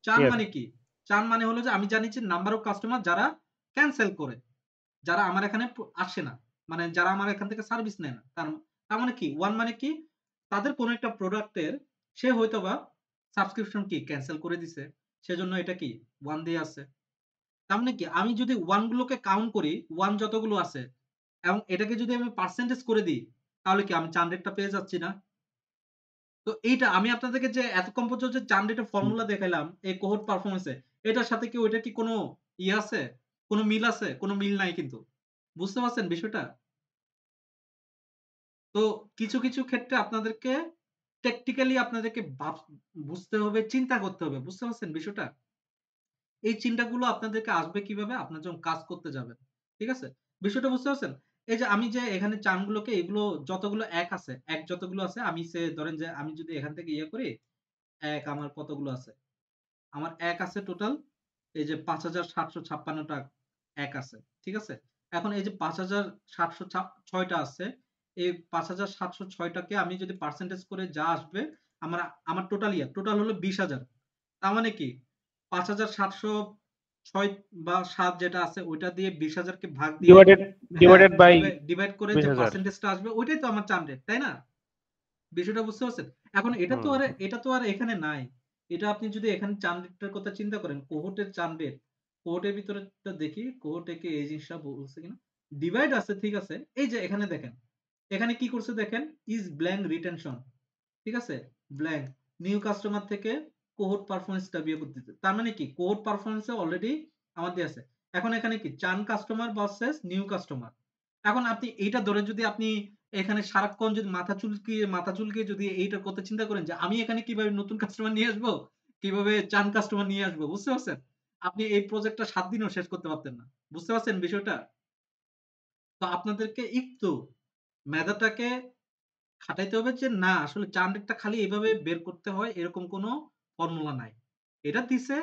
চান ইয়েস মানে কি? চান মানে হলো যে আমি জানি যে নাম্বার অফ কাস্টমার যারা ক্যানসেল করে। যারা আমার এখানে আসে না। মানে যারা আমার এখান থেকে সার্ভিস নেয় না। তার মানে কি? 1 মানে কি? তাদের কোন একটা প্রোডাক্টের সে হয়তোবা সাবস্ক্রিপশন কি ক্যানসেল করে দিছে। সেজন্য এটা কি 1 দিয়ে আছে। তার মানে কি? আমি যদি 1 গুলোকে কাউন্ট করি, 1 যতগুলো আছে এবং এটাকে যদি আমি পার্সেন্টেজ করে দিই, তাহলে কি আমি চার্ন রেটটা পেয়ে যাচ্ছি না? তো এইটা আমি আপনাদেরকে যে এতক্ষণ পর্যন্ত যে চার্ন রেটের ফর্মুলা দেখাইলাম এই কোহোর্ট পারফরম্যান্স এ, এটার সাথে কি ওইটার কি কোনো ইয়ে আছে? কোনো মিল আছে? কোনো মিল নাই কিন্তু। বুঝতে পারছেন বিষয়টা? তো কিছু ক্ষেত্রে আপনাদেরকে টেকনিক্যালি আপনাদেরকে বুঝতে হবে, চিন্তা করতে হবে। বুঝতে পারছেন বিষয়টা? এই চিন্তাগুলো আপনাদেরকে আসবে কিভাবে? আপনারা যখন কাজ করতে যাবেন। ঠিক আছে? বিষয়টা বুঝতে পারছেন? এই যে আমি যে এখানে চার্মগুলোকে এগুলো যতগুলো এক আছে, এক যতগুলো আছে আমি ধরেন যে আমি যদি এখান থেকে ইয়ে করি, এক আমার কতগুলো আছে? আমার এক আছে টোটাল এই যে ৫৭৫৬ টা এক আছে। ঠিক আছে? এখন এই যে ৫৭০৬ টা আছে, এই ৫৭০৬ টাকে আমি যদি পার্সেন্টেজ করে যা আসবে আমার টোটাল হলো 20,000। তার মানে কি 5,706 বা 7 যেটা আছে ওইটা দিয়ে 20,000 কে ভাগ দিয়ে ডিভাইডেড বাই ডিভাইড করে যে 20,000। পার্সেন্টেজটা আসবে ওইটাই তো আমার চার্ন রেট, তাই না? বিষয়টা বুঝতে পারছেন? এখন এটা তো আর এখানে নাই। এটা আপনি যদি এখানে চার্ন রেটটার কথা চিন্তা করেন, কোহোর্টের চার্ন রেট, কোহোর্টের ভিতরেরটা দেখি, কোহোর্টে কি এই জিনিসটা বলছে কিনা? ডিভাইড আছে, ঠিক আছে। এই যে এখানে দেখেন। এখানে কি করছে দেখেন, ইজ ব্ল্যাঙ্ক রিটেনশন। ঠিক আছে? ব্ল্যাঙ্ক নিউ কাস্টমার থেকে কোহোর্ট পারফরম্যান্সটা বিয়োগ করতে দিতে। তার মানে কি কোহোর্ট পারফরম্যান্স অলরেডি আমাদের আছে। এখন এখানে কি চার্ন কাস্টমার ভার্সেস নিউ কাস্টমার। এখন আপনি এইটা ধরে যদি আপনি এখানে সারাক্ষণ যদি মাথা চুলকিয়ে যদি এইটার কথা চিন্তা করেন যে আমি এখানে কিভাবে নতুন কাস্টমার নিয়ে আসবো, কিভাবে চার্ন কাস্টমার নিয়ে আসবো, বুঝতে পারছেন? আপনি এই প্রজেক্টটা 7 দিনেও শেষ করতে পারতেন না। বুঝতে পারছেন বিষয়টা? তো আপনাদেরকে একটু মেধাটাকে খাটাইতে হবে যে না আসলে চার্ন রেটটা খালি এভাবে বের করতে হয় এরকম কোনো ফর্মুলা নাই। এটা দিছে,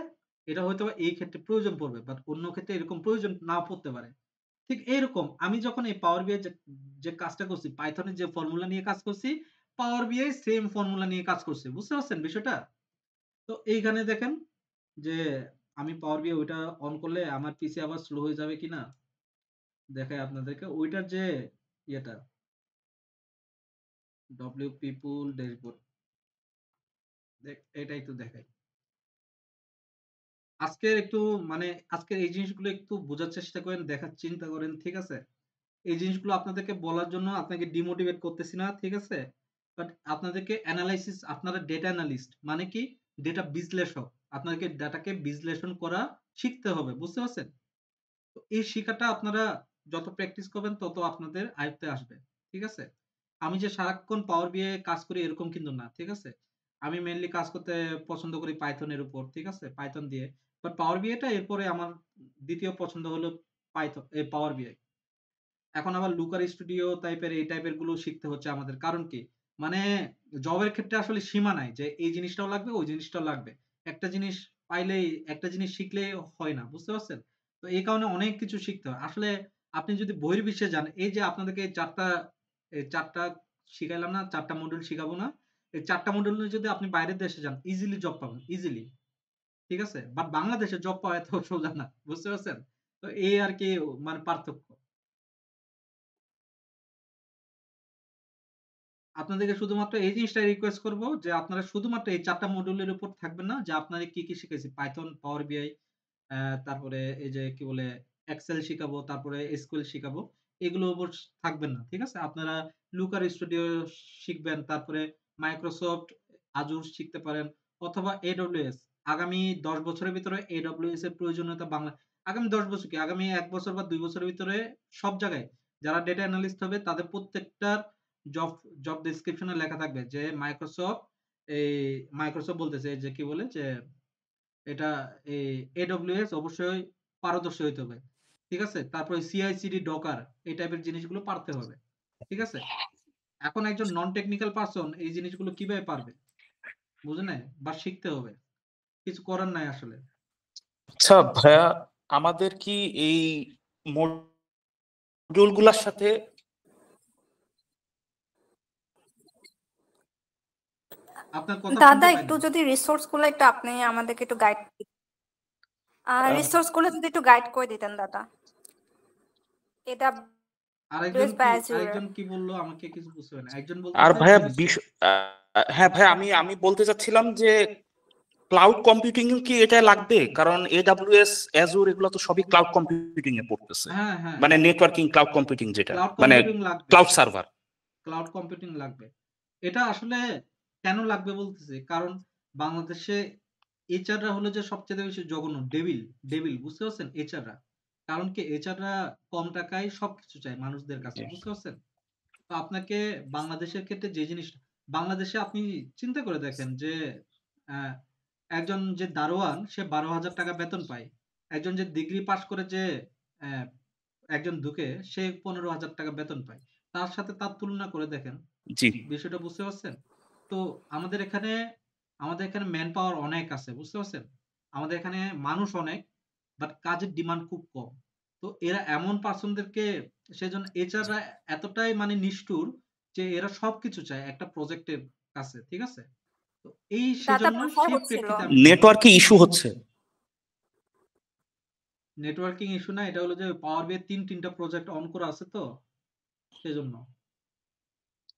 এটা হয়তোবা এই ক্ষেত্রে প্রয়োজন পড়বে, বাট অন্য ক্ষেত্রে এরকম প্রয়োজন নাও পড়তে পারে। ঠিক এইরকম আমি যখন এই পাওয়ার বিআই যে কাজটা করছি, পাইথনের যে ফর্মুলা নিয়ে কাজ করছি, পাওয়ার বিআই সেম ফর্মুলা নিয়ে কাজ করছে। বুঝতে পারছেন বিষয়টা? তো এইখানে দেখেন যে আমি পাওয়ার বিআই ওইটা অন করলে আমার পিসি আবার স্লো হয়ে যাবে কিনা দেখাই আপনাদেরকে। ওইটার যে ইয়েটা ডব্লিউ পিপুল ড্যাশবোর্ড এটাই তো দেখাই। আজকের একটু মানে আজকের এই জিনিসগুলো একটু বোঝার চেষ্টা করেন, দেখার চিন্তা করেন, ঠিক আছে? এই জিনিসগুলো আপনাদেরকে বলার জন্য আপনাকে ডিমোটিভেট করতেছি না, ঠিক আছে? বাট আপনাদেরকে অ্যানালাইসিস, আপনারা ডেটা অ্যানালিস্ট মানে কি ডেটা বিশ্লেষক, আপনাদেরকে ডাটাকে বিশ্লেষণ করা শিখতে হবে। বুঝতে পারছেন? তো এই শিখাটা আপনারা যত প্র্যাকটিস করবেন তত আপনাদের আয়ত্তে আসবে। ঠিক আছে? আমি যে সারাক্ষণ পাওয়ার বিআই কাজ করি এরকম কিন্তু না। ঠিক আছে? আমি মেইনলি কাজ করতে পছন্দ করি পাইথনের উপর। ঠিক আছে? পাইথন দিয়ে। বাট পাওয়ার বিআইটা এরপরে আমার দ্বিতীয় পছন্দ হলো পাওয়ার বিআই। এখন আবার লুকার স্টুডিও টাইপের এই টাইপের গুলো শিখতে হচ্ছে আমাদের। কারণ কি? মানে জবের ক্ষেত্রে আসলে সীমা নাই যে এই জিনিসটাও লাগবে, ওই জিনিসটাও লাগবে। একটা জিনিস পাইলেই একটা জিনিস শিখলেই হয় না। বুঝতে পারছেন? তো এই কারণে অনেক কিছু শিখতে হয়। আসলে আপনি যদি বহির্বিশ্বে যান, এই যে আপনাদেরকে এই ৪ টা শিখাইলাম না, ৪ টা মডিউল শিখাবো না? এই ৪ টা মডিউল নিয়ে যদি আপনি বাইরের দেশে যান, ইজিলি জব পাবেন, ইজিলি। ঠিক আছে? বাট বাংলাদেশে জব পাওয়া এত সোজা না। বুঝতে পারছেন? তো এই আরকি মানে পার্থক্য। আপনাদেরকে শুধুমাত্র এই জিনিসটাই রিকোয়েস্ট করব যে আপনারা শুধুমাত্র এই ৪ টা মডিউলের উপর থাকবেন না, যে আপনাদের কি শিখাইছি পাইথন, পাওয়ার বিআই, তারপরে এই যে কি বলে এক্সেল শিখাবো, তারপরে এসকিউএল শিখাবো। এগুলোর উপর থাকবেন না। ঠিক আছে? আপনারা লুকার স্টুডিও শিখবেন, তারপরে মাইক্রোসফট আজুর শিখতে পারেন অথবা এডব্লিউএস। আগামী ১০ বছরের ভিতরে এডব্লিউএস এর প্রয়োজনীয়তা আগামী ১০ বছর কি আগামী ১ বছর বা ২ বছরের ভিতরে সব জায়গায় যারা ডেটা অ্যানালিস্ট হবে তাদের প্রত্যেকটার জব জব ডেসক্রিপশনে লেখা থাকবে যে মাইক্রোসফট বলতেছে যে কি বলে যে এটা এই এডব্লিউএস অবশ্যই পারদর্শী হইতে হবে। ঠিক আছে? তারপরে সিআইসিডি ডকার এই টাইপের জিনিসগুলো পারতে হবে। ঠিক আছে? এখন একজন নন টেকনিক্যাল পারসন এই জিনিসগুলো কিভাবে পারবে? বুঝে নাই? বা শিখতে হবে। কিছু করার নাই আসলে। আচ্ছা ভাইয়া, আমাদের কি এই মডিউলগুলোর সাথে আপনার কথা দাদা শুনতে পাই একটু না। যদি রিসোর্স গুলো একটু আপনি আমাদেরকে একটু গাইড রিসোর্স গুলো যদি একটু গাইড করে দিতেন দাদা। এটা আরেকজন কি বললো আমাকে কিছু বুঝতে পারি না। একজন আর বলতেছে ভাইয়া কি হ্যাঁ ভাইয়া, আমি বলতে চাচ্ছিলাম যে ক্লাউড কম্পিউটিং কি এটা লাগবে? কারণ এডব্লিউএস, অ্যাজুর এগুলো তো সবই ক্লাউড কম্পিউটিং এ পড়তেছে, হ্যাঁ, হ্যাঁ, মানে হ্যাঁ। নেটওয়ার্কিং ক্লাউড কম্পিউটিং যেটা ক্লাউড মানে কম্পিউটিং লাগবে। Cloud server. ক্লাউড কম্পিউটিং লাগবে। এটা আসলে কেন লাগবে বলতেছি, কারণ বাংলাদেশে এইচআররা হলো যে সবচেয়ে বেশি জঘন্য ডেভিল বুঝতে পারছেন? এইচআররা। কারণ কি এইচআররা কম টাকায় সবকিছু চায় মানুষদের কাছে। বুঝতে পারছেন? তো আপনাকে বাংলাদেশের ক্ষেত্রে যে জিনিসটা বাংলাদেশে আপনি চিন্তা করে দেখেন যে আহ, একজন যে দারোয়ান সে 12,000 টাকা বেতন পায়। একজন যে ডিগ্রি পাশ করে যে আহ, একজন ঢুকে সে 15,000 টাকা বেতন পায়। তার সাথে তার তুলনা করে দেখেন। জি বিষয়টা বুঝতে পারছেন? তো আমাদের এখানে ম্যান পাওয়ার অনেক আছে। বুঝতে পারছেন? আমাদের এখানে মানুষ অনেক, বাট কাজের ডিমান্ড খুব কম। তো এরা এমন পার্সনদেরকে সেজন্য এইচআররা এতটাই মানে নিষ্ঠুর যে এরা সবকিছু চায় একটা প্রজেক্টের কাছে। ঠিক আছে? তো এই ডাটা সেজন্য বুফার সেই হচ্ছিল। প্রেক্ষিতে আমি নেটওয়ার্কে ইস্যু হচ্ছে। নেটওয়ার্কিং ইস্যু না, এটা হলো যে পাওয়ার বিআই তিনটা প্রজেক্ট অন করা আছে তো সেজন্য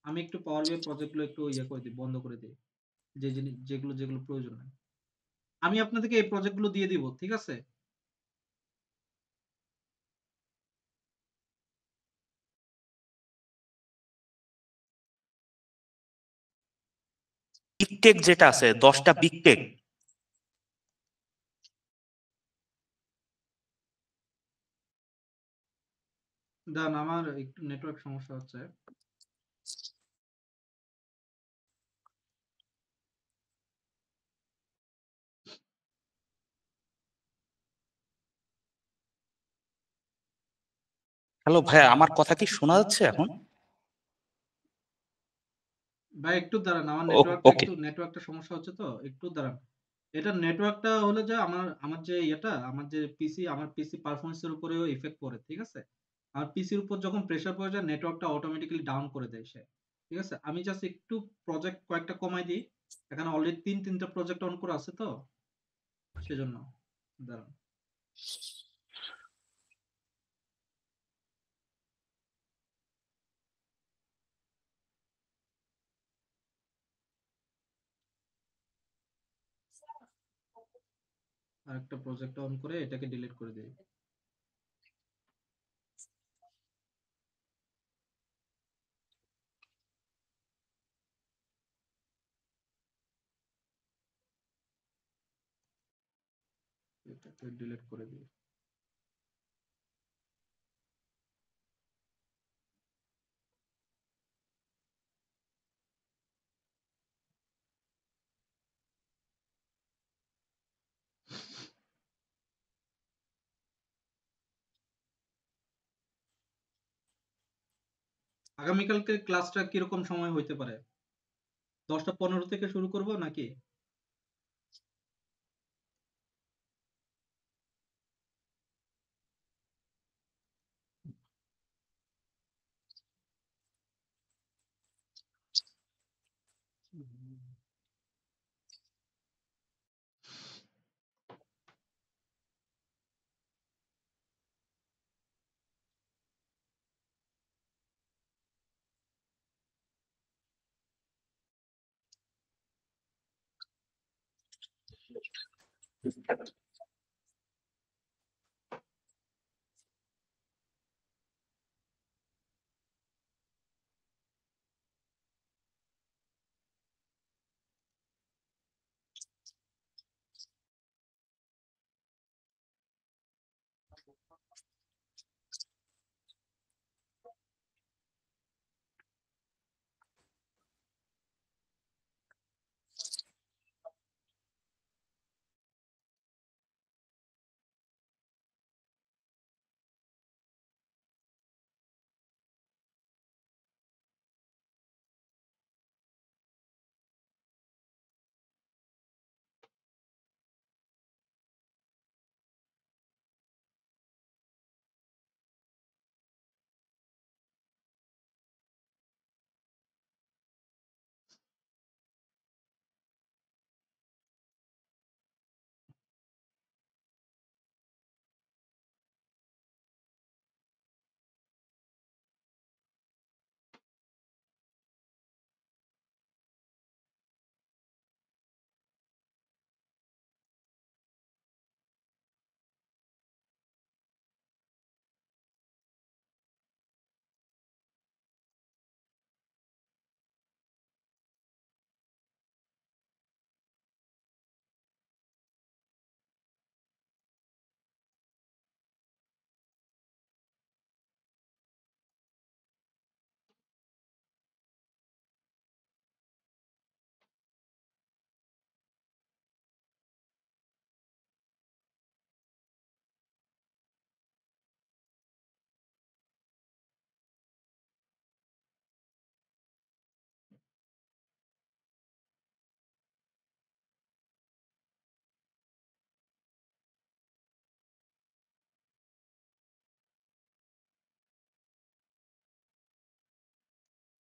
আমি একটু পাওয়ার বিআই প্রজেক্টগুলো একটু ইয়ে করে দিই, বন্ধ করে দিই, যে জিনিস যেগুলো প্রয়োজন হয়। আমি আপনাদেরকে এই প্রজেক্টগুলো দিয়ে দিব, ঠিক আছে? বিগ টেক যেটা আছে 10টা বিগ টেক, দাঁড়ান, আমার একটু নেটওয়ার্ক সমস্যা হচ্ছে। হ্যালো ভাইয়া, আমার কথা কি শোনা যাচ্ছে এখন? ভাই একটু দাঁড়ান, আমার ওকে। নেটওয়ার্কটা সমস্যা হচ্ছে তো, একটু দাঁড়ান। এটা নেটওয়ার্কটা হলো যে আমার যে আমার যে আমার পিসি পারফরম্যান্সের উপরেও ইফেক্ট পড়ে, ঠিক আছে? আর পিসির উপর যখন প্রেসার পড়ে যায় নেটওয়ার্কটা অটোমেটিক্যালি ডাউন করে দেয় সে, ঠিক আছে? আমি জাস্ট একটু প্রজেক্ট কয়েকটা কমাই দিই, এখানে অলরেডি তিনটা প্রজেক্ট অন করা আছে তো সেজন্য। দাঁড়ান, আরেকটা প্রজেক্ট অন করে এটাকে ডিলিট করে দিই। এটাকে ডিলিট করে দিই। আগামীকালকে ক্লাসটা কিরকম সময় হইতে পারে? 10টা 15 থেকে শুরু করব নাকি?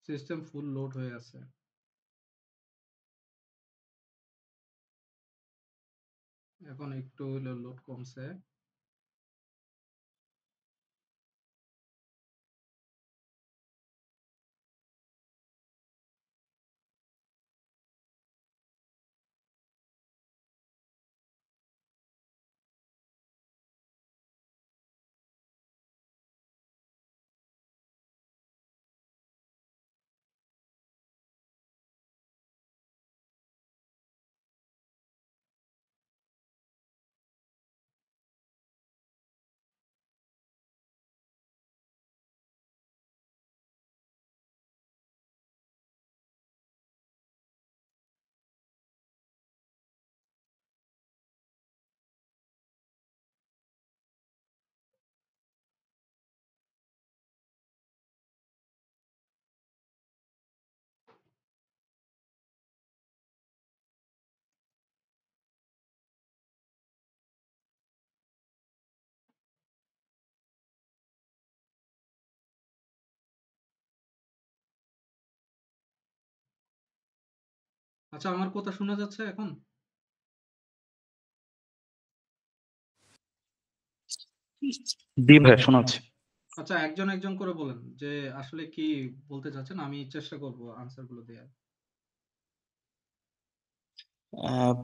সিস্টেম ফুল লোড হয়ে আছে। এখন একটু হইলো লোড কমছে। আচ্ছা, আমার কথা শোনা যাচ্ছে এখন? জি ভাইয়া, শোনা যাচ্ছে। আচ্ছা, একজন একজন করে বলেন যে আসলে কি বলতে চাচ্ছেন, আমি চেষ্টা করব আনসার গুলো দেওয়ার।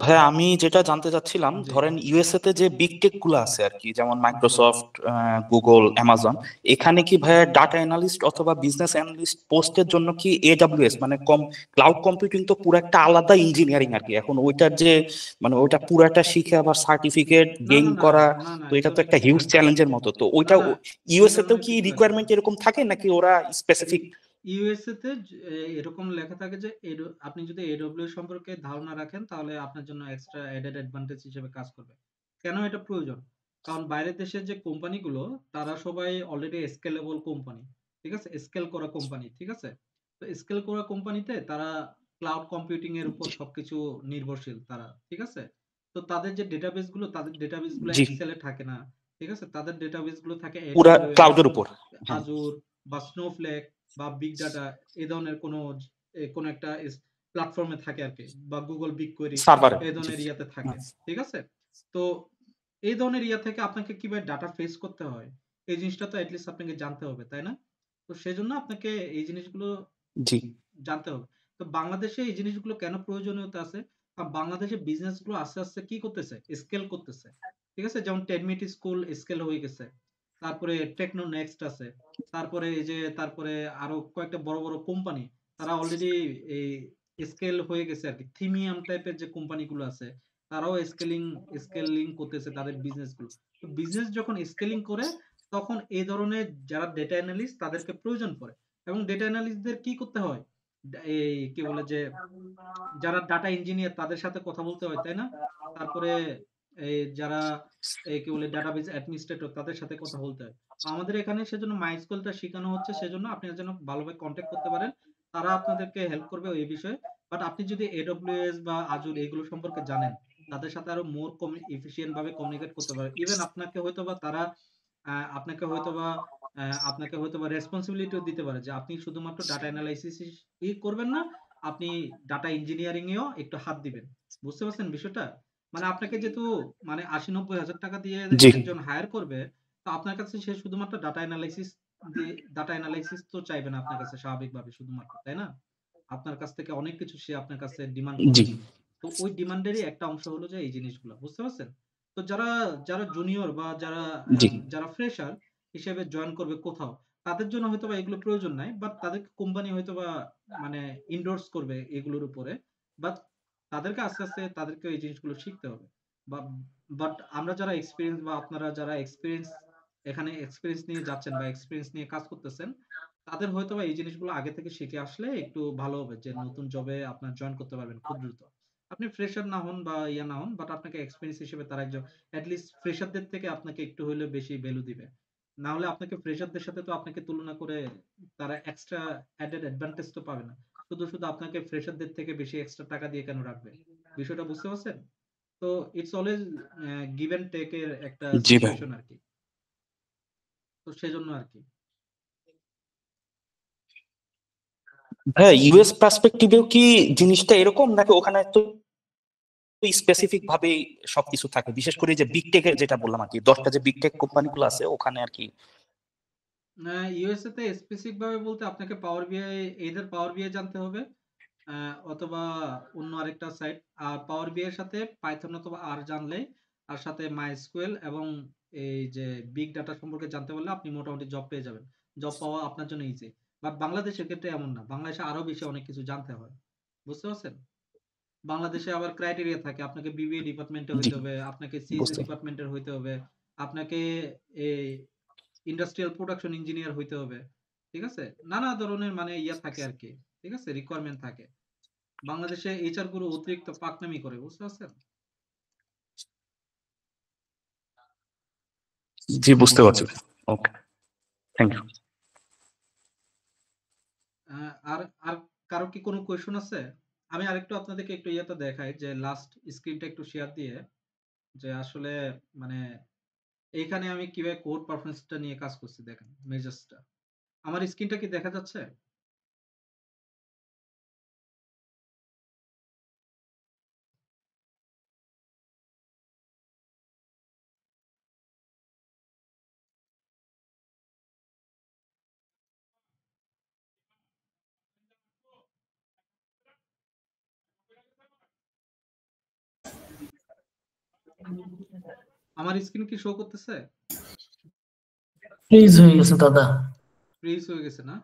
ভাইয়া আমি যেটা জানতে চাচ্ছিলাম, জি। ধরেন ইউএসএ তে যে বিগ টেক গুলো আছে আর কি, যেমন মাইক্রোসফট, গুগল, অ্যামাজন, এখানে কি ভাইয়া ডাটা অ্যানালিস্ট অথবা বিজনেস অ্যানালিস্ট পোস্টের জন্য কি এডব্লিউএস মানে ক্লাউড কম্পিউটিং তো পুরো একটা আলাদা ইঞ্জিনিয়ারিং আর কি, এখন ওইটার যে মানে ওইটা পুরাটা শিখে আবার সার্টিফিকেট না গেইন না না করা, না না, তো এটা তো এজন্য একটা কিছু হিউজ হয় না। চ্যালেঞ্জের মতো, তো না ওইটা না, এই ইউএসএ তেও ধরনের কি কিছু হয় না। রিকোয়ারমেন্ট এরকম থাকে নাকি ওরা স্পেসিফিক? ইউএসএ তে এরকম লেখা থাকে যে আপনি যদি এডব্লিউ সম্পর্কে ধারণা রাখেন তাহলে আপনার জন্য এক্সট্রা এডেড অ্যাডভান্টেজ হিসেবে কাজ করবে। কেন এটা প্রয়োজন? কারণ বাইরের দেশের যে কোম্পানিগুলো তারা সবাই অলরেডি স্কেলেবল কোম্পানি, ঠিক আছে, স্কেল করা কোম্পানি, ঠিক আছে। তো স্কেল করা কোম্পানিতে তারা ক্লাউড কম্পিউটিং এর উপর সবকিছু নির্ভরশীল তারা, ঠিক আছে। তো তাদের ডেটাবেস গুলো জি, এক্সেলে থাকে না, ঠিক আছে, তাদের ডেটাবেস গুলো থাকে পুরা এডব্লিউএস, ক্লাউডের উপর। হ্যাঁ, আজুর বা স্নোফ্লেক বা বিগ ডাটা, এই ধরনের কোনো একটা প্ল্যাটফর্মে থাকে আর কি, বা গুগল বিগ কোয়েরি সার্ভারে। এই জি। ধরনের ইয়াতে থাকে, ঠিক আছে। তো এই ধরনের ইয়া থেকে আপনাকে কিভাবে ডাটা ফেস করতে হয় এই জিনিসটা তো অ্যাটলিস্ট আপনাকে জানতে হবে, তাই না? তো সেজন্য আপনাকে এই জিনিসগুলো জি। জানতে হবে। তো বাংলাদেশে এই জিনিসগুলো কেন প্রয়োজনীয়তা আছে? কারণ বাংলাদেশে বিজনেস গুলো আস্তে আস্তে কি করতেছে, স্কেল করতেছে, ঠিক আছে। যেমন 10 মিনিট স্কুল স্কেল হয়ে গেছে, তারপরে টেকনো নেক্সট আছে, তারপরে এই যে তারপরে আরো কয়েকটা বড় বড় কোম্পানি তারা অলরেডি এই স্কেল হয়ে গেছে আর কি। থিমিয়াম টাইপের যে কোম্পানিগুলো আছে তারাও স্কেলিং করতেছে তাদের বিজনেস গুলো। তো বিজনেস যখন স্কেলিং করে তখন এই ধরনের যারা ডেটা অ্যানালিস্ট তাদেরকে প্রয়োজন পড়ে। এবং ডেটা অ্যানালিস্টদের কি করতে হয়, এই কি বলে যে যারা ডাটা ইঞ্জিনিয়ার তাদের সাথে কথা বলতে হয়, তাই না? তারপরে এই যারা এই কি বলে ডাটাবেজ অ্যাডমিনিস্ট্রেটর তাদের সাথে কথা বলতে হয়। আমাদের এখানে সেজন্য মাইস্কুলটা শেখানো হচ্ছে, সেজন্য আপনি যেন ভালোভাবে কন্ট্যাক্ট করতে পারেন, তারা আপনাদেরকে হেল্প করবে এই বিষয়ে। বাট আপনি যদি এডব্লিউএস বা আজুর এগুলো সম্পর্কে জানেন তাদের সাথে আরো মোর এফিশিয়েন্ট ভাবে কমিউনিকেট করতে পারেন। ইভেন আপনাকে হয়তোবা আপনাকে হয়তোবা রেসপন্সিবিলিটিও দিতে পারে যে আপনি শুধুমাত্র ডাটা অ্যানালাইসিস করবেন না, আপনি ডাটা ইঞ্জিনিয়ারিং এও একটু হাত দিবেন। বুঝতে পারছেন বিষয়টা? মানে আপনাকে যেহেতু মানে ৮০-৯০ হাজার টাকা দিয়ে জি। একজন হায়ার করবে, তো আপনার কাছে সে শুধুমাত্র ডাটা অ্যানালাইসিস তো চাইবে না আপনার কাছে স্বাভাবিকভাবে শুধুমাত্র, তাই না? আপনার কাছ থেকে অনেক কিছু সে আপনার কাছে ডিমান্ড জি। করবে। তো ওই ডিমান্ডেরই একটা অংশ হলো যে এই জিনিসগুলো, বুঝতে পারছেন? তো যারা যারা জুনিয়র বা জি। যারা ফ্রেশার হিসেবে জয়েন করবে কোথাও, তাদের জন্য হয়তোবা এগুলো প্রয়োজন নাই, বাট তাদের কোম্পানি হয়তোবা মানে ইন্ডোর্স করবে এগুলোর উপরে। বাট তাদেরকে আস্তে আস্তে তাদেরকে এই জিনিসগুলো শিখতে হবে। বা বাট আমরা যারা এক্সপিরিয়েন্স বা আপনারা যারা এখানে এক্সপিরিয়েন্স নিয়ে যাচ্ছেন বা এক্সপিরিয়েন্স নিয়ে কাজ করতেছেন, তাদের হয়তোবা এই জিনিসগুলো আগে থেকে শিখে আসলে একটু ভালো হবে, যে নতুন জবে আপনার জয়েন করতে পারবেন খুব দ্রুত। আপনি ফ্রেশার না হন বা ইয়া না হন, বাট আপনাকে এক্সপিরিয়েন্স হিসেবে তারা একজন লিস্ট ফ্রেশারদের থেকে আপনাকে একটু হলেও বেশি ভ্যালু দিবে। না হলে আপনাকে ফ্রেশারদের সাথে তো আপনাকে তুলনা করে তারা এক্সট্রা অ্যাডেড অ্যাডভান্টেজ তো পাবে না। শুধু শুধু আপনাকে ফ্রেশারদের থেকে বেশি এক্সট্রা টাকা দিয়ে কেন রাখবে? বিষয়টা বুঝতে পারছেন? তো it's always give and take এর একটা জি ভাই। সিচুয়েশন আর কি। তো সেজন্য আর কি। ভাইয়া ইউএস পার্সপেক্টিভেও কি জিনিসটা এরকম নাকি ওখানে তো স্পেসিফিক ভাবে সবকিছু থাকে, বিশেষ করে যে বিগ টেকের যেটা বললাম আর কি, 10টা যে বিগ টেক কোম্পানিগুলো আছে ওখানে আর কি। ইউএসএ তে স্পেসিফিক ভাবে বলতে আপনাকে পাওয়ার বিআই, এদের পাওয়ার বিআই জানতে হবে, অথবা অন্য আরেকটা সাইট। আর পাওয়ার বিআই এর সাথে পাইথন অথবা আর জানলে, আর সাথে মাইস্কুয়েল এবং এই যে বিগ ডাটা সম্পর্কে জানতে পারলে আপনি মোটামুটি জব পেয়ে যাবেন। জব পাওয়া আপনার জন্য ইজি। বাট বাংলাদেশের ক্ষেত্রে এমন না, বাংলাদেশে আরো বেশি অনেক কিছু জানতে হয়, বুঝতে পারছেন? বাংলাদেশে আবার ক্রাইটেরিয়া থাকে, আপনাকে বিবিএ ডিপার্টমেন্টে জি হইতে হবে, আপনাকে সিএসসি বুঝতে ডিপার্টমেন্টের হইতে হবে, আপনাকে এই ইন্ডাস্ট্রিয়াল প্রোডাকশন ইঞ্জিনিয়ার হইতে হবে, ঠিক আছে? নানা ধরনের মানে ইয়া থাকে আর কি, ঠিক আছে, রিকোয়ারমেন্ট থাকে। বাংলাদেশে এইচআর গুলো অতিরিক্ত পাকনামি করে, বুঝতে পারছেন? জি বুঝতে পারছি। ওকে, থ্যাংক ইউ। আর আর কারো কি কোনো কোয়েশন আছে? আমি আরেকটু আপনাদেরকে একটু ইয়েটা দেখাই, যে লাস্ট স্ক্রিনটা একটু শেয়ার দিয়ে, যে আসলে মানে এইখানে আমি কিভাবে কোড পারফরম্যান্সটা নিয়ে কাজ করছি, দেখেন মেজাজটা। আমার স্ক্রিনটা কি দেখা যাচ্ছে? আমার স্ক্রিন কি শো করতেছে? ফ্রিজ হয়ে গেছে দাদা। ফ্রিজ হয়ে গেছে না?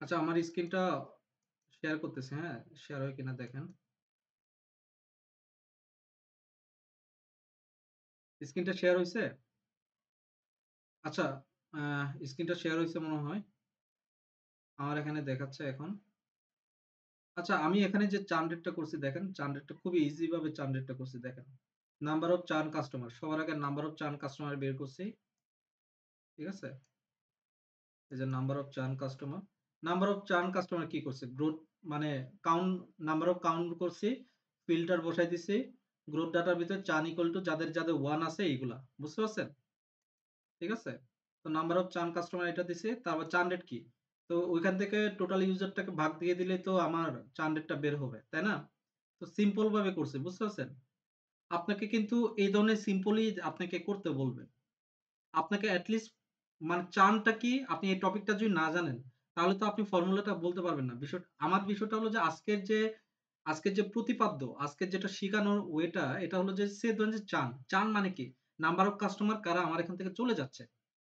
আচ্ছা, আমার স্ক্রিনটা শেয়ার করতেছে, হ্যাঁ, শেয়ার হয় কিনা দেখেন। স্ক্রিনটা শেয়ার হয়েছে? আচ্ছা, স্ক্রিনটা শেয়ার হয়েছে মনে হয়, আমার এখানে দেখাচ্ছে এখন। আচ্ছা, আমি এখানে যে চার্ন রেটটা করছি দেখেন, চার্ন রেটটা খুবই ইজি ভাবে চার্ন রেটটা করছি দেখেন। নাম্বার অফ চার্ন কাস্টমার, সবার আগে নাম্বার অফ চার্ন কাস্টমার বের করছি, ঠিক আছে? এই যে number of চার্ন customer, number of চার্ন customer কি করছে, গ্রোথ মানে কাউন্ট, নাম্বার অফ কাউন্ট করছি, ফিল্টার বসাই দিছি, গ্রোথ ডাটার ভিতরে চার্ন ইকুয়াল টু যাদের যাদের 1 আছে এইগুলা, বুঝতে পারছেন? ঠিক আছে? তো নাম্বার অফ চার্ন কাস্টমার এটা দিছি, তারপর চার্ন রেট কি, তো ওইখান থেকে টোটাল ইউজারটাকে ভাগ দিয়ে দিলে তো আমার চার্ন রেটটা বের হবে, তাই না? তো সিম্পল ভাবে করছি, বুঝতে পারছেন? আপনাকে কিন্তু এই ধরনের সিম্পলি আপনাকে করতে বলবে। আপনাকে অ্যাটলিস্ট মানে চার্নটা কি, আপনি এই টপিকটা যদি না জানেন তাহলে তো আপনি ফর্মুলাটা বলতে পারবেন না। আমার বিষয়টা হলো যে আজকের যে প্রতিপাদ্য, আজকের যেটা শেখানোর ওয়েটা, এটা হলো যে সে ধরেন যে চার্ন মানে কি, নাম্বার অফ কাস্টমার কারা আমার এখান থেকে চলে যাচ্ছে।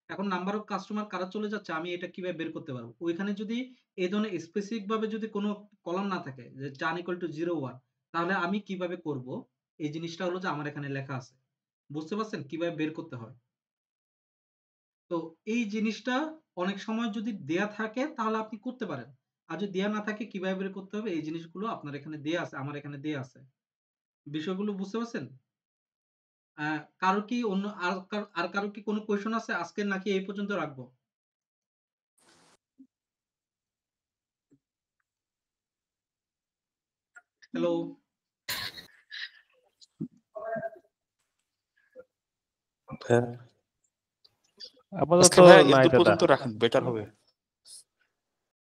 এখন নাম্বার অফ কাস্টমার কারা চলে যাচ্ছে আমি এটা কিভাবে বের করতে পারবো? ওইখানে যদি এই ধরনের স্পেসিফিক ভাবে যদি কোনো কলাম না থাকে যে চার্ন ইকুয়াল টু 0 1, তাহলে আমি কিভাবে করব? এই জিনিসটা হলো যে আমার এখানে লেখা আছে, বুঝতে পারছেন কিভাবে বের করতে হয়? তো এই জিনিসটা অনেক সময় যদি দেয়া থাকে তাহলে আপনি করতে পারেন। আর যদি দেয়া না থাকে কিভাবে বের করতে হবে এই জিনিসগুলো আপনার এখানে দেয়া আছে, আমার এখানে দেয়া আছে। বিষয়গুলো বুঝতে পারছেন? কারো কি অন্য আর কারো কি কোনো কোয়েশন আছে আজকের, নাকি এই পর্যন্ত রাখবো? হ্যালো? ভাইয়া আপাতত ভাইয়া নাই এত দাদা। পর্যন্ত রাখেন, বেটার হবে।